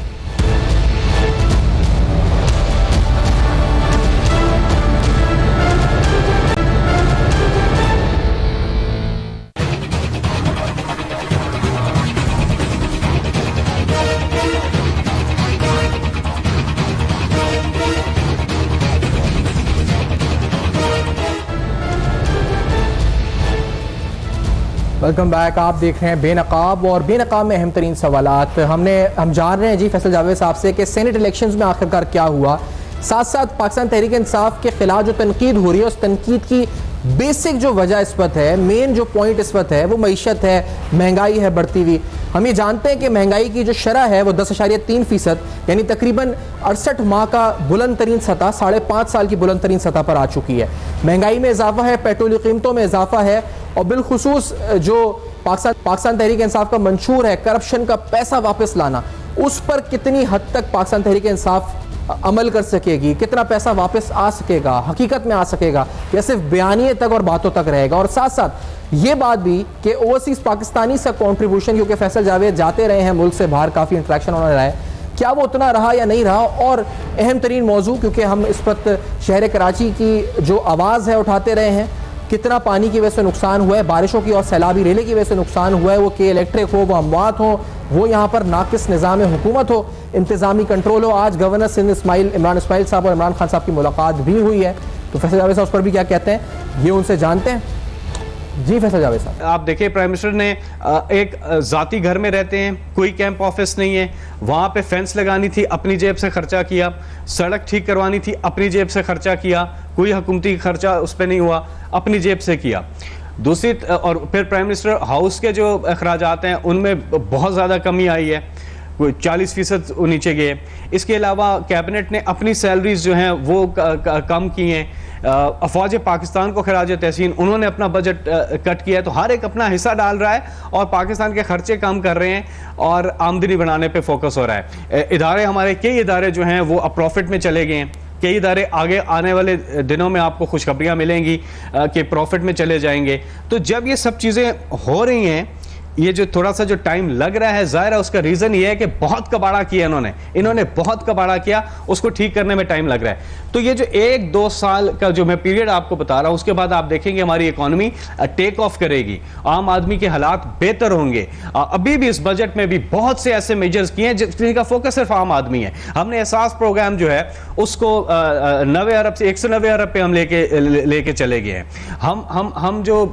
Welcome back. आप देख रहे हैं बेनकाब, और बेनकाब में अहम तरीन सवालात हम जान रहे हैं जी फैसल जावेद साहब से कि सेनेट इलेक्शंस में आखिरकार क्या हुआ। साथ साथ पाकिस्तान तहरीक इंसाफ के खिलाफ जो तनकीद हो रही है, उस तनकीद की बेसिक जो वजह इस वक्त है, मेन जो पॉइंट इस वक्त है, वो मईशत है, महंगाई है बढ़ती हुई। हम ये जानते हैं कि महंगाई की जो शरह है वो 10.3%, यानी तकरीबन 68 माह का बुलंद तरीन सतह, 5.5 साल की बुलंद तरीन सतह पर आ चुकी है। महंगाई में इजाफा है, पेट्रोल की कीमतों में इजाफा है, और बिलखुसूस जो पाकिस्तान तहरीक इंसाफ का मंशूर है करप्शन का पैसा वापस लाना, उस पर कितनी हद तक पाकिस्तान तहरीक इंसाफ अमल कर सकेगी, कितना पैसा वापस आ सकेगा, हकीकत में आ सकेगा, या सिर्फ बयानिए तक और बातों तक रहेगा। और साथ साथ ये बात भी कि ओवरसीज पाकिस्तानी से कंट्रीब्यूशन, क्योंकि फैसल जावेद जाते रहे हैं मुल्क से बाहर, काफ़ी इंटरेक्शन होने रहा है, क्या वो उतना रहा या नहीं रहा। और अहम तरीन मौजू, क्योंकि हम इस वक्त शहर कराची की जो आवाज़ है उठाते रहे हैं, कितना पानी की वजह से नुकसान हुआ है, बारिशों की और सैलाबी रेले की वजह से नुकसान हुआ है, वो के इलेक्ट्रिक हो, वो अमवात हो, वो यहाँ पर नाकिस निज़ाम हुकूमत हो, इंतज़ामी कंट्रोल हो। आज गवर्नर सिंध इमरान इस्माइल साहब और इमरान खान साहब की मुलाकात भी हुई है, तो फैसल जावेद साहब उस पर भी क्या कहते हैं ये उनसे जानते हैं। जी फैसल जावेद साहब, आप देखिए प्राइम मिनिस्टर ने एक जाती घर में रहते हैं, कोई कैंप ऑफिस नहीं है, वहां पे फेंस लगानी थी अपनी जेब से खर्चा किया, सड़क ठीक करवानी थी अपनी जेब से खर्चा किया, कोई हुकूमती खर्चा उस पर नहीं हुआ, अपनी जेब से किया। दूसरी और फिर प्राइम मिनिस्टर हाउस के जो अखराजात हैं उनमें बहुत ज़्यादा कमी आई है, 40% नीचे गए। इसके अलावा कैबिनेट ने अपनी सैलरीज जो हैं वो कम की हैं। अफवाज पाकिस्तान को खराज तहसीन उन्होंने अपना बजट कट किया है, तो हर एक अपना हिस्सा डाल रहा है और पाकिस्तान के खर्चे कम कर रहे हैं और आमदनी बढ़ाने पे फोकस हो रहा है। इदारे हमारे कई इदारे जो हैं वो अब प्रॉफिट में चले गए हैं, कई इदारे आगे आने वाले दिनों में आपको खुशखबरियां मिलेंगी कि प्रॉफिट में चले जाएंगे। तो जब ये सब चीज़ें हो रही हैं, ये जो थोड़ा सा जो टाइम लग रहा है, जाहिर है उसका रीज़न ये है कि बहुत कबाड़ा किया इन्होंने बहुत कबाड़ा किया, उसको ठीक करने में टाइम लग रहा है। तो ये जो 1-2 साल का जो मैं पीरियड आपको बता रहा हूँ, उसके बाद आप देखेंगे हमारी इकोनॉमी टेक ऑफ करेगी, आम आदमी के हालात बेहतर होंगे। अभी भी इस बजट में भी बहुत से ऐसे मेजर्स किए हैं जिनका फोकस सिर्फ आम आदमी है। हमने एहसास प्रोग्राम जो है उसको 90 अरब से 190 अरब पे हम लेके चले गए हैं। हम जो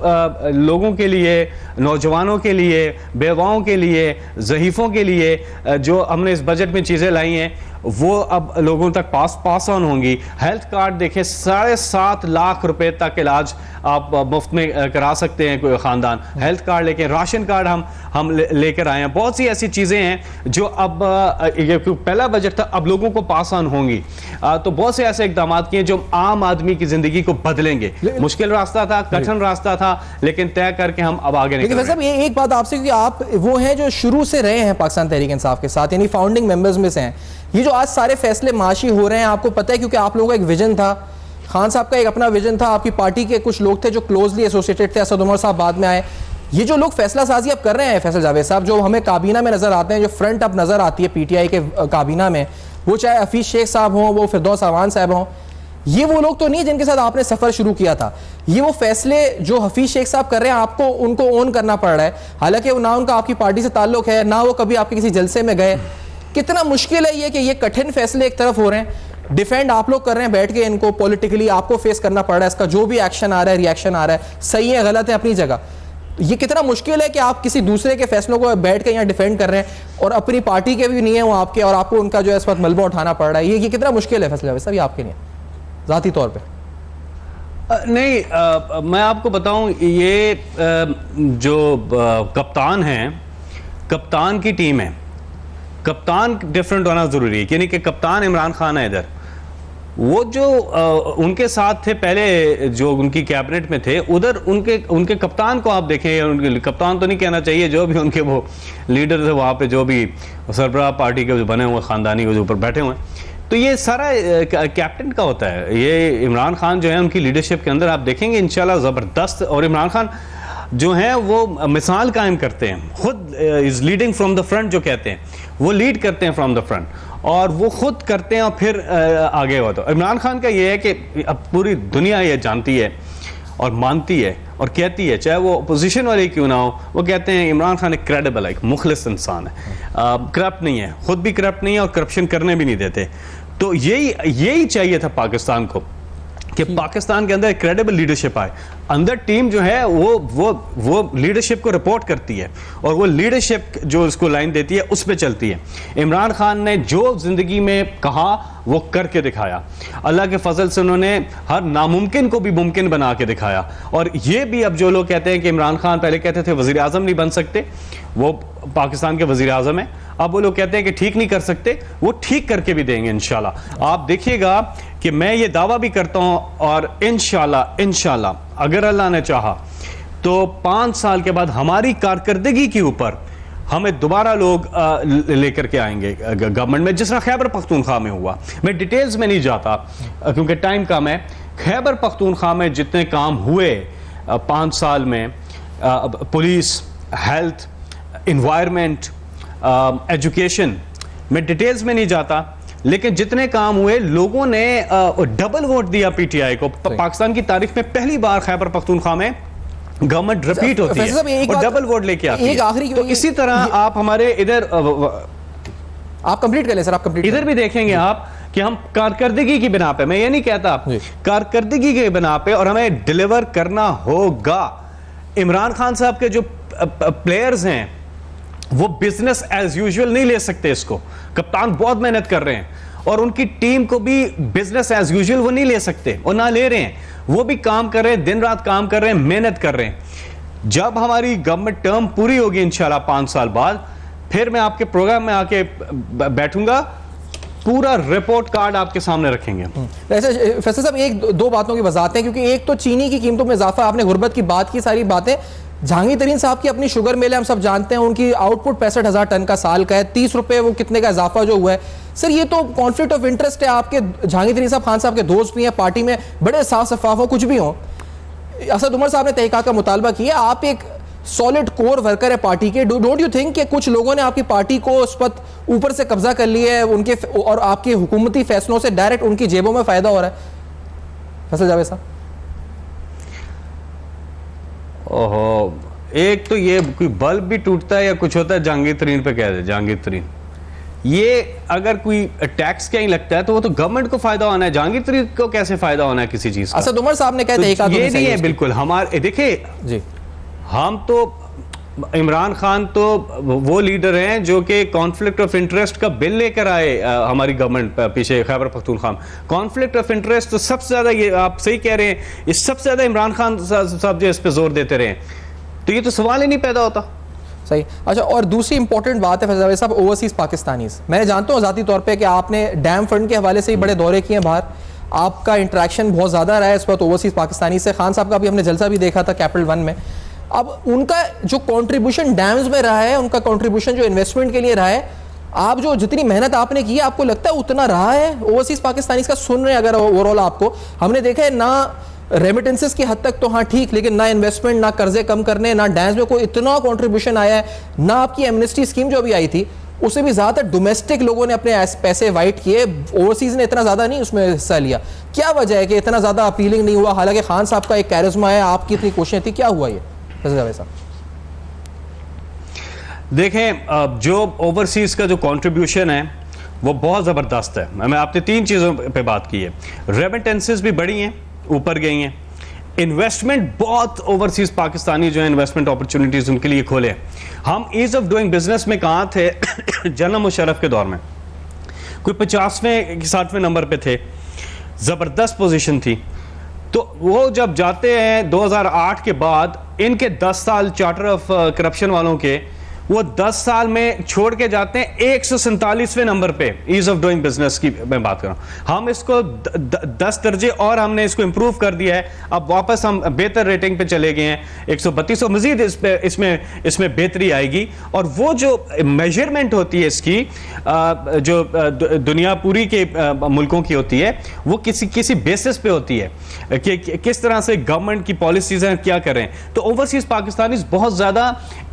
लोगों के लिए, नौजवानों के लिए, बेवाओं के लिए, ज़हीफ़ों के लिए जो हमने इस बजट में चीज़ें लाई हैं वो अब लोगों तक पास ऑन होंगी। हेल्थ कार्ड देखें, 7.5 लाख रुपए तक इलाज आप मुफ्त में करा सकते हैं कोई ख़ानदान, हेल्थ कार्ड लेके। राशन कार्ड हम लेकर आए हैं। बहुत सी ऐसी चीज़ें हैं जो अब पहला बजट था, अब लोगों को पास ऑन होंगी। तो बहुत से ऐसे इकदाम किए जो आम आदमी की ज़िंदगी को बदलेंगे। मुश्किल रास्ता था, कठिन रास्ता था, लेकिन तय करके हम अब आगे निकल रहे हैं। ये एक बात आपसे, क्योंकि आप वो हैं जो शुरू से रहे हैं पाकिस्तान तहरीक इंसाफ के साथ, यानी फाउंडिंग मेंबर्स में से हैं। ये जो आज सारे फैसले माशी हो रहे हैं, आपको पता है, क्योंकि आप लोगों का एक विजन था, खान साहब का एक अपना विजन था, आपकी पार्टी के कुछ लोग थे जो क्लोजली एसोसिएटेड थे, असद उमर साहब बाद में आए। ये जो लोग फैसला साजी अब कर रहे हैं फैसल जावेद साहब, जो हमें काबीना में नजर आते हैं, जो फ्रंट अब नजर आती है पीटीआई के काबीना में, वो चाहे हफीज शेख साहब हों, वो फिरदौस अवान साहब हों, ये वो लोग तो नहीं जिनके साथ आपने सफर शुरू किया था। ये वो फैसले जो हफीज शेख साहब कर रहे हैं, आपको उनको ओन करना पड़ रहा है। हालांकि ना उनका आपकी पार्टी से ताल्लुक है, ना वो कभी आपके किसी जलसे में गए। कितना मुश्किल है ये कि ये कठिन फैसले एक तरफ हो रहे हैं, डिफेंड आप लोग कर रहे हैं बैठ के इनको, पॉलिटिकली आपको फेस करना पड़ रहा है, इसका जो भी एक्शन आ रहा है, रिएक्शन आ रहा है, सही है गलत है अपनी जगह। ये कितना मुश्किल है कि आप किसी दूसरे के फैसलों को बैठ के यहाँ डिफेंड कर रहे हैं और अपनी पार्टी के भी नहीं है वो आपके, और आपको उनका जो है इस वक्त मलबा उठाना पड़ रहा है। ये कितना मुश्किल है फैसला वैसा भी आपके लिए ज़ाती तौर पर? नहीं, मैं आपको बताऊं, ये जो कप्तान हैं, कप्तान की टीम है, कप्तान डिफरेंट होना ज़रूरी है। यानी कि कप्तान इमरान खान है इधर, वो जो उनके साथ थे पहले, जो उनकी कैबिनेट में थे, उधर उनके कप्तान को आप देखें, उनके कप्तान तो नहीं कहना चाहिए, जो भी उनके वो लीडर थे वहाँ पे, जो भी सरबराह पार्टी के जो बने हुए ख़ानदानी वो जो ऊपर बैठे हुए हैं, तो ये सारा कैप्टन का होता है। ये इमरान खान जो है उनकी लीडरशिप के अंदर आप देखेंगे इंशाल्लाह ज़बरदस्त, और इमरान खान जो है वो मिसाल कायम करते हैं, खुद is leading from the front जो कहते हैं, वो लीड करते हैं फ्रॉम द फ्रंट, और वो खुद करते हैं और फिर आगे होता है। इमरान खान का ये है कि अब पूरी दुनिया ये जानती है और मानती है और कहती है, चाहे वो अपोजिशन वाले क्यों ना हो, वो कहते हैं इमरान खान एक क्रेडिबल है, एक मुखलिस इंसान है, करप्ट नहीं है, खुद भी करप्ट नहीं है और करप्शन करने भी नहीं देते। तो यही चाहिए था पाकिस्तान को कि पाकिस्तान के अंदर क्रेडिबल लीडरशिप आए। अंदर टीम जो है वो लीडरशिप को रिपोर्ट करती है और वो लीडरशिप जो उसको लाइन देती है उस पर चलती है। इमरान खान ने जो जिंदगी में कहा वो करके दिखाया। अल्लाह के फजल से उन्होंने हर नामुमकिन को भी मुमकिन बना के दिखाया। और ये भी अब जो लोग कहते हैं कि इमरान खान पहले कहते थे वजीर आजम नहीं बन सकते, वो पाकिस्तान के वजीर आजम है, अब वो लोग कहते हैं कि ठीक नहीं कर सकते, वो ठीक करके भी देंगे इंशाल्लाह। आप देखिएगा कि मैं ये दावा भी करता हूं और इंशाल्लाह अगर अल्लाह ने चाहा तो 5 साल के बाद हमारी कारकर्दगी के ऊपर हमें दोबारा लोग लेकर के आएंगे गवर्नमेंट में, जिस तरह खैबर पख्तूनख्वा में हुआ। मैं डिटेल्स में नहीं जाता क्योंकि टाइम कम है। खैबर पख्तूनख्वा में जितने काम हुए 5 साल में, पुलिस, हेल्थ, एनवायरनमेंट, एजुकेशन, मैं डिटेल्स में नहीं जाता, लेकिन जितने काम हुए लोगों ने डबल वोट दिया पीटीआई को। पाकिस्तान की तारीख में पहली बार खैबर पख्तूनख्वा में गवर्नमेंट रिपीट होती है और डबल वोट लेके आती है। तो इसी तरह आप हमारे इधर आप कंप्लीट कर ले सर, आप कंप्लीट इधर भी देखेंगे आप कि हम कारकर्दगी की बिना पे, मैं ये नहीं कहता, कारकर्दगी के बिना पे, और हमें डिलीवर करना होगा। इमरान खान साहब के जो प्लेयर्स हैं वो बिजनेस एज यूजुअल नहीं ले सकते इसको। कप्तान बहुत मेहनत कर रहे हैं और उनकी टीम को भी बिजनेस एज यूजुअल वो नहीं ले सकते और ना ले रहे हैं। वो भी काम कर रहे हैं, दिन रात काम कर रहे हैं, मेहनत कर रहे हैं। जब हमारी गवर्नमेंट टर्म पूरी होगी इंशाल्लाह 5 साल बाद, फिर मैं आपके प्रोग्राम में आके बैठूंगा, पूरा रिपोर्ट कार्ड आपके सामने रखेंगे। वैसे फैसल साहब एक दो बातों की वजाहत है, क्योंकि एक तो चीनी की कीमतों में इजाफा, आपने गुर्बत की बात की, सारी बातें। जहांगीर तरीन साहब की अपनी शुगर मिल है, हम सब जानते हैं, उनकी आउटपुट 65,000 टन का साल का है, 30 रुपए वो कितने का इजाफा जो हुआ है। सर ये तो कॉन्फ्लिक्ट ऑफ इंटरेस्ट है। आपके जहांगीर तरीन साहब खान साहब के दोस्त भी हैं, पार्टी में बड़े साफ शफाफ हो, कुछ भी हो। असद उमर साहब ने तहकीकात का मुतालबा किया, आप एक सॉलिड कोर वर्कर है पार्टी के, डोंट यू थिंक कि कुछ लोगों ने आपकी पार्टी को उस वक्त ऊपर से कब्जा कर लिया है उनके, और आपके हुकूमती फैसलों से डायरेक्ट उनकी जेबों में फायदा हो रहा है? फैसल जावेद साहब, ओहो, एक तो ये कोई बल्ब भी टूटता है या कुछ होता है जहांगीर तरीन पे कह दे। जहांगीर तरीन, ये अगर कोई टैक्स कहीं लगता है तो वो तो गवर्नमेंट को फायदा होना है, जहांगीर तरीन को कैसे फायदा होना है किसी चीज का? असद उमर साहब ने कहा तो ये नहीं है बिल्कुल। हमारे देखिए जी, हम तो इमरान खान तो वो लीडर हैं जो कि कॉन्फ्लिक्ट ऑफ इंटरेस्ट का बिल लेकर आए हमारी गवर्नमेंट पीछे Khyber Pakhtunkhwa. Conflict of interest तो सबसे ज्यादा, ये आप सही कह रहे हैं, ये सबसे ज्यादा इमरान खान साहब जो इस पे जोर देते रहे, तो ये तो सवाल ही नहीं पैदा होता। सही। अच्छा, और दूसरी इंपॉर्टेंट बात है फैसल साहब, ओवरसीज पाकिस्तानीज। मैं जानता हूँ ज़ाती तौर पे कि आपने डैम फंड के हवाले से ही बड़े दौरे किए बाहर, आपका इंटरेक्शन बहुत ज़्यादा रहा है इस वक्त ओवरसीज पाकिस्तानी से। खान साहब का भी हमने जलसा भी देखा था कैपिटल 1 में। अब उनका जो कंट्रीब्यूशन डैम्स में रहा है, उनका कंट्रीब्यूशन जो इन्वेस्टमेंट के लिए रहा है, आप जो जितनी मेहनत आपने की है, आपको लगता है उतना रहा है ओवरसीज पाकिस्तानी का? सुन रहे हैं अगर ओवरऑल आपको, हमने देखा है ना रेमिटेंसेस की हद तक तो हाँ ठीक, लेकिन ना इन्वेस्टमेंट, ना कर्जे कम करने, ना डैम्स में कोई इतना कंट्रीब्यूशन आया है, ना आपकी एमनेस्टी स्कीम जो भी आई थी उससे भी ज्यादा डोमेस्टिक लोगों ने अपने पैसे वाइट किए, ओवरसीज ने इतना ज्यादा नहीं उसमें हिस्सा लिया। क्या वजह है कि इतना ज्यादा अपीलिंग नहीं हुआ? हालांकि खान साहब का एक कैरिज्मा है, आपकी इतनी कोशिशें थी, क्या हुआ ये? देखें, जो ओवरसीज का जो कंट्रीब्यूशन है वो बहुत ज़बरदस्त है। मैं आपने 3 चीज़ों पे बात की है। रेमिटेंसेस भी बढ़ी हैं, ऊपर गई हैं। इन्वेस्टमेंट बहुत ओवरसीज पाकिस्तानी जो है इन्वेस्टमेंट अपॉर्चुनिटीज़ उनके लिए खोले। हम ईज ऑफ डूइंग बिजनेस में कहाँ थे जनरल मुशर्रफ के दौर में? कोई 50वें 60वें नंबर पे थे, ज़बरदस्त पोजीशन थी। तो वो जब जाते हैं 2008 के बाद, इनके 10 साल चार्टर ऑफ करप्शन वालों के, वो 10 साल में छोड़ के जाते हैं 147वें नंबर पे ईज ऑफ डूइंग बिजनेस की मैं बात कर रहा हूं। हम इसको 10 दर्जे और हमने इसको इंप्रूव कर दिया है। अब वापस हम बेहतर रेटिंग पे चले गए हैं, 132। मजीद इसमें बेहतरी आएगी। और वो जो मेजरमेंट होती है इसकी, जो दुनिया पूरी के मुल्कों की होती है, वो किसी बेसिस पे होती है कि किस तरह से गवर्नमेंट की पॉलिसीज हैं, क्या कर रहे हैं। तो ओवरसीज पाकिस्तानी बहुत ज्यादा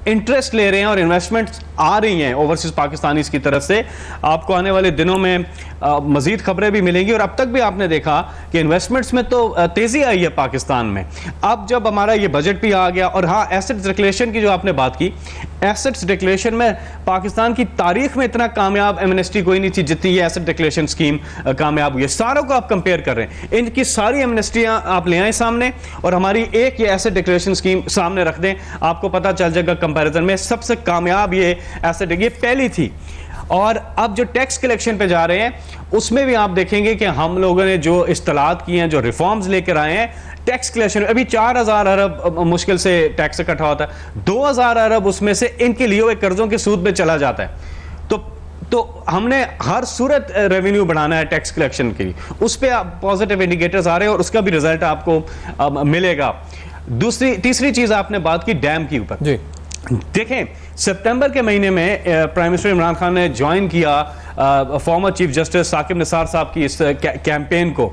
इंटरेस्ट ले रहे हैं और इन्वेस्टमेंट्स आ रही हैं ओवरसीज पाकिस्तानीज की तरफ से। आपको आने वाले दिनों में मजीद खबरें भी मिलेंगी और अब तक भी आपने देखा कि इन्वेस्टमेंट्स में तो तेजी आई है पाकिस्तान में। अब जब हमारा ये बजट भी आ गया, और हाँ, एसेट्स डिक्लेरेशन की जो आपने बात की, एसेट्स डिक्लेरेशन में पाकिस्तान की तारीख में इतना कामयाब एमनेस्टी कोई नहीं थी जितनी ये एसेट डिक्लेरेशन स्कीम कामयाब हुई है। सारों को आप कंपेयर कर रहे हैं, इनकी सारी एमनेस्टियां आप ले आए सामने और हमारी एक ये एसेट डिक्लेरेशन स्कीम सामने रख दें, आपको पता चल जाएगा कंपैरिजन में सबसे कामयाब ये एसेट, ये पहली थी। और अब जो टैक्स कलेक्शन पे जा रहे हैं उसमें भी आप देखेंगे कि हम लोगों ने जो इस्तेलात किए हैं, जो रिफॉर्म्स लेकर आए हैं, टैक्स कलेक्शन अभी 4000 अरब मुश्किल से टैक्स इकट्ठा होता है, 2000 अरब उसमें से इनके लिए हुए कर्जों के सूद में चला जाता है। तो हमने हर सूरत रेवेन्यू बढ़ाना है टैक्स कलेक्शन के लिए, उस पर पॉजिटिव इंडिकेटर्स आ रहे हैं और उसका भी रिजल्ट आपको मिलेगा। तीसरी चीज आपने बात की डैम की ऊपर जी। देखें, सितंबर के महीने में प्राइम मिनिस्टर इमरान खान ने ज्वाइन किया former chief justice Saqib Nisar साहब की इस कैंपेन को,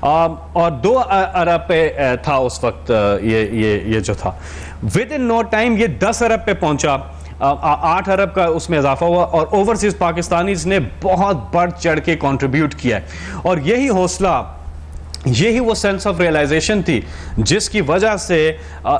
और 2 अरब पे था उस वक्त ये जो था। विद इन नो टाइम ये 10 अरब पे पहुंचा, 8 अरब का उसमें इजाफा हुआ और ओवरसीज पाकिस्तानीज ने बहुत बढ़ चढ़ के कंट्रीब्यूट किया है। और यही हौसला, यही वो सेंस ऑफ रियलाइजेशन थी जिसकी वजह से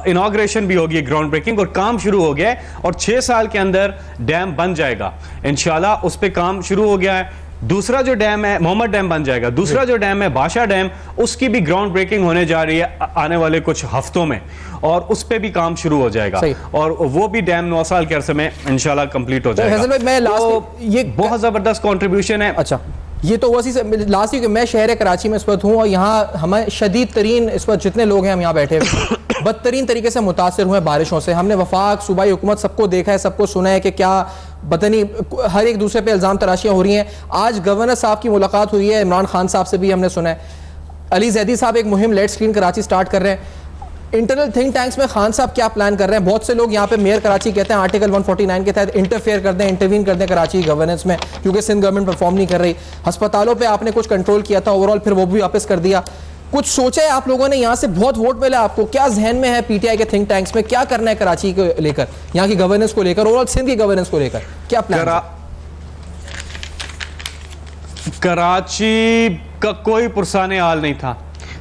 इनॉग्रेशन भी होगी, ग्राउंड ब्रेकिंग, और काम शुरू हो गया है। और 6 साल के अंदर डैम बन जाएगा इंशाल्लाह, उस पे काम शुरू हो गया है। दूसरा जो डैम है मोहम्मद डैम बन जाएगा, दूसरा जो डैम है बादशाह डैम, उसकी भी ग्राउंड ब्रेकिंग होने जा रही है आने वाले कुछ हफ्तों में और उस पे भी काम शुरू हो जाएगा और वो भी डैम 9 साल के अरसे में इंशाल्लाह कंप्लीट हो जाएगा। मैं तो ये बहुत जबरदस्त कंट्रीब्यूशन है। अच्छा, ये तो वैसे लास्ट ही मैं शहर कराची में इस वक्त हूँ और यहाँ हमें शदीद तरीन इस वक्त जितने लोग हैं हम यहाँ बैठे बदतरीन तरीके से मुतासिर हुए बारिशों से। हमने वफाक, सूबाई हुकूमत सबको देखा है, सबको सुना है कि क्या बतनी हर एक दूसरे पे इल्ज़ाम तराशियाँ हो रही हैं। आज गवर्नर साहब की मुलाकात हुई है, इमरान खान साहब से भी हमने सुना है। अली जैदी साहब एक मुहिम लेट स्क्रीन कराची स्टार्ट कर रहे हैं। इंटरनल थिंक टैंक्स में खान साहब क्या प्लान कर रहे हैं? बहुत से लोग यहाँ पे मेयर कराची कहते हैं आर्टिकल 149 के तहत इंटरफेयर कर दें, इंटरवीन कर दें कराची गवर्नेंस में, क्योंकि सिंध गवर्नमेंट परफॉर्म नहीं कर रही। अस्पतालों पे आपने कुछ कंट्रोल किया था ओवरऑल, फिर वो भी वापस कर दिया। कुछ सोचा है आप लोगों ने? यहाँ से बहुत वोट मिला आपको, क्या जहन में है पीटीआई के थिंक टैंक्स में क्या करना है कराची को लेकर, यहाँ की गवर्नेंस को लेकर, ओवरऑल सिंध की गवर्नेंस को लेकर क्या प्लान? कराची का कोई पुरसाने हाल नहीं था।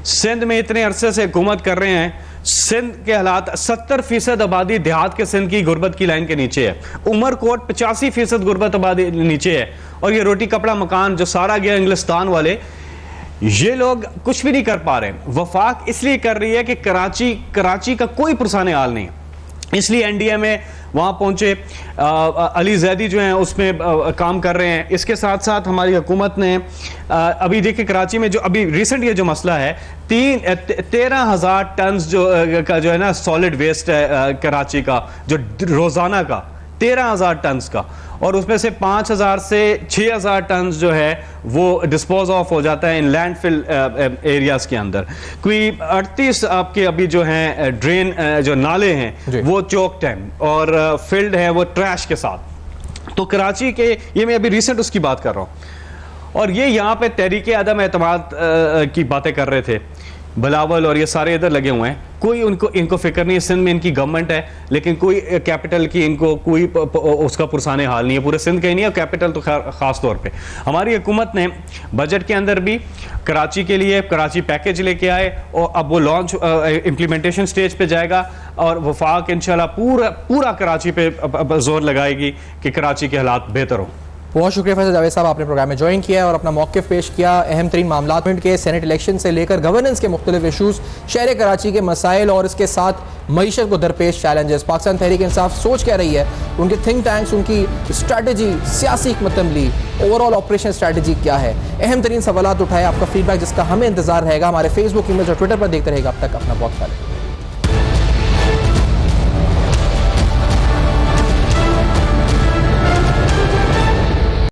सिंध में इतने अरसे से हुकूमत कर रहे हैं, सिंध के हालात 70% आबादी देहात के सिंध की गुर्बत की लाइन के नीचे है। उमरकोट 85% गुर्बत आबादी नीचे है। और ये रोटी कपड़ा मकान जो सारा गया इंग्लिस्तान वाले, ये लोग कुछ भी नहीं कर पा रहे। वफाक इसलिए कर रही है कि कराची का कोई पुरसाने हाल नहीं है, इसलिए एनडीए में वहाँ पहुंचे। अली जैदी जो हैं उसमें काम कर रहे हैं। इसके साथ साथ हमारी हुकूमत ने अभी देखिए कराची में जो अभी रिसेंट ये जो मसला है 13,000 टन जो है ना सॉलिड वेस्ट है कराची का, जो रोजाना का 13,000 टन का, और उसमें से 5,000 से 6,000 टन जो है वो डिस्पोज ऑफ हो जाता है इन लैंडफिल एरियाज के अंदर। कोई 38 आपके अभी जो हैं ड्रेन जो नाले हैं वो चोक्ड हैं और फिल्ड है वो ट्रैश के साथ। तो कराची के ये मैं अभी रिसेंट उसकी बात कर रहा हूँ। और ये यहाँ पे तहरीक अदम एतमाद की बातें कर रहे थे, बिलावल और ये सारे इधर लगे हुए हैं। कोई इनको फिक्र नहीं है। सिंध में इनकी गवर्नमेंट है लेकिन कोई कैपिटल की इनको कोई उसका पुरसाने हाल नहीं है, पूरे सिंध का ही नहीं है, कैपिटल तो खास तौर पे। हमारी हुकूमत ने बजट के अंदर भी कराची के लिए कराची पैकेज लेके आए और अब वो लॉन्च इम्प्लीमेंटेशन स्टेज पे जाएगा और वफाक इंशाल्लाह पूरा कराची पे जोर लगाएगी कि कराची के हालात बेहतर हो। बहुत शुक्रिया फैसल जावेद साहब, आपने प्रोग्राम में ज्वाइन किया और अपना मौक़िफ़ पेश किया। अहम तरीन मामला के सेनेट इलेक्शन से लेकर गवर्नेंस के मुख्तलिफ इशूज़, शहर कराची के मसाइल और इसके साथ मईशत को दरपेश चैलेंजेस, पाकिस्तान तहरीक इंसाफ सोच क्या रही है, उनके थिंक टैंक्स, उनकी स्ट्रैटेजी, सियासी हिकमत अमली, ओवरऑल ऑपरेशन स्ट्रैटेजी क्या है, अहम तरीन सवालात उठाए। आपका फीडबैक जिसका हमें इंतजार रहेगा हमारे फेसबुक, ईमेल और ट्विटर पर देखते रहेगा। अब तक अपना बहुत ख्याल रखिए।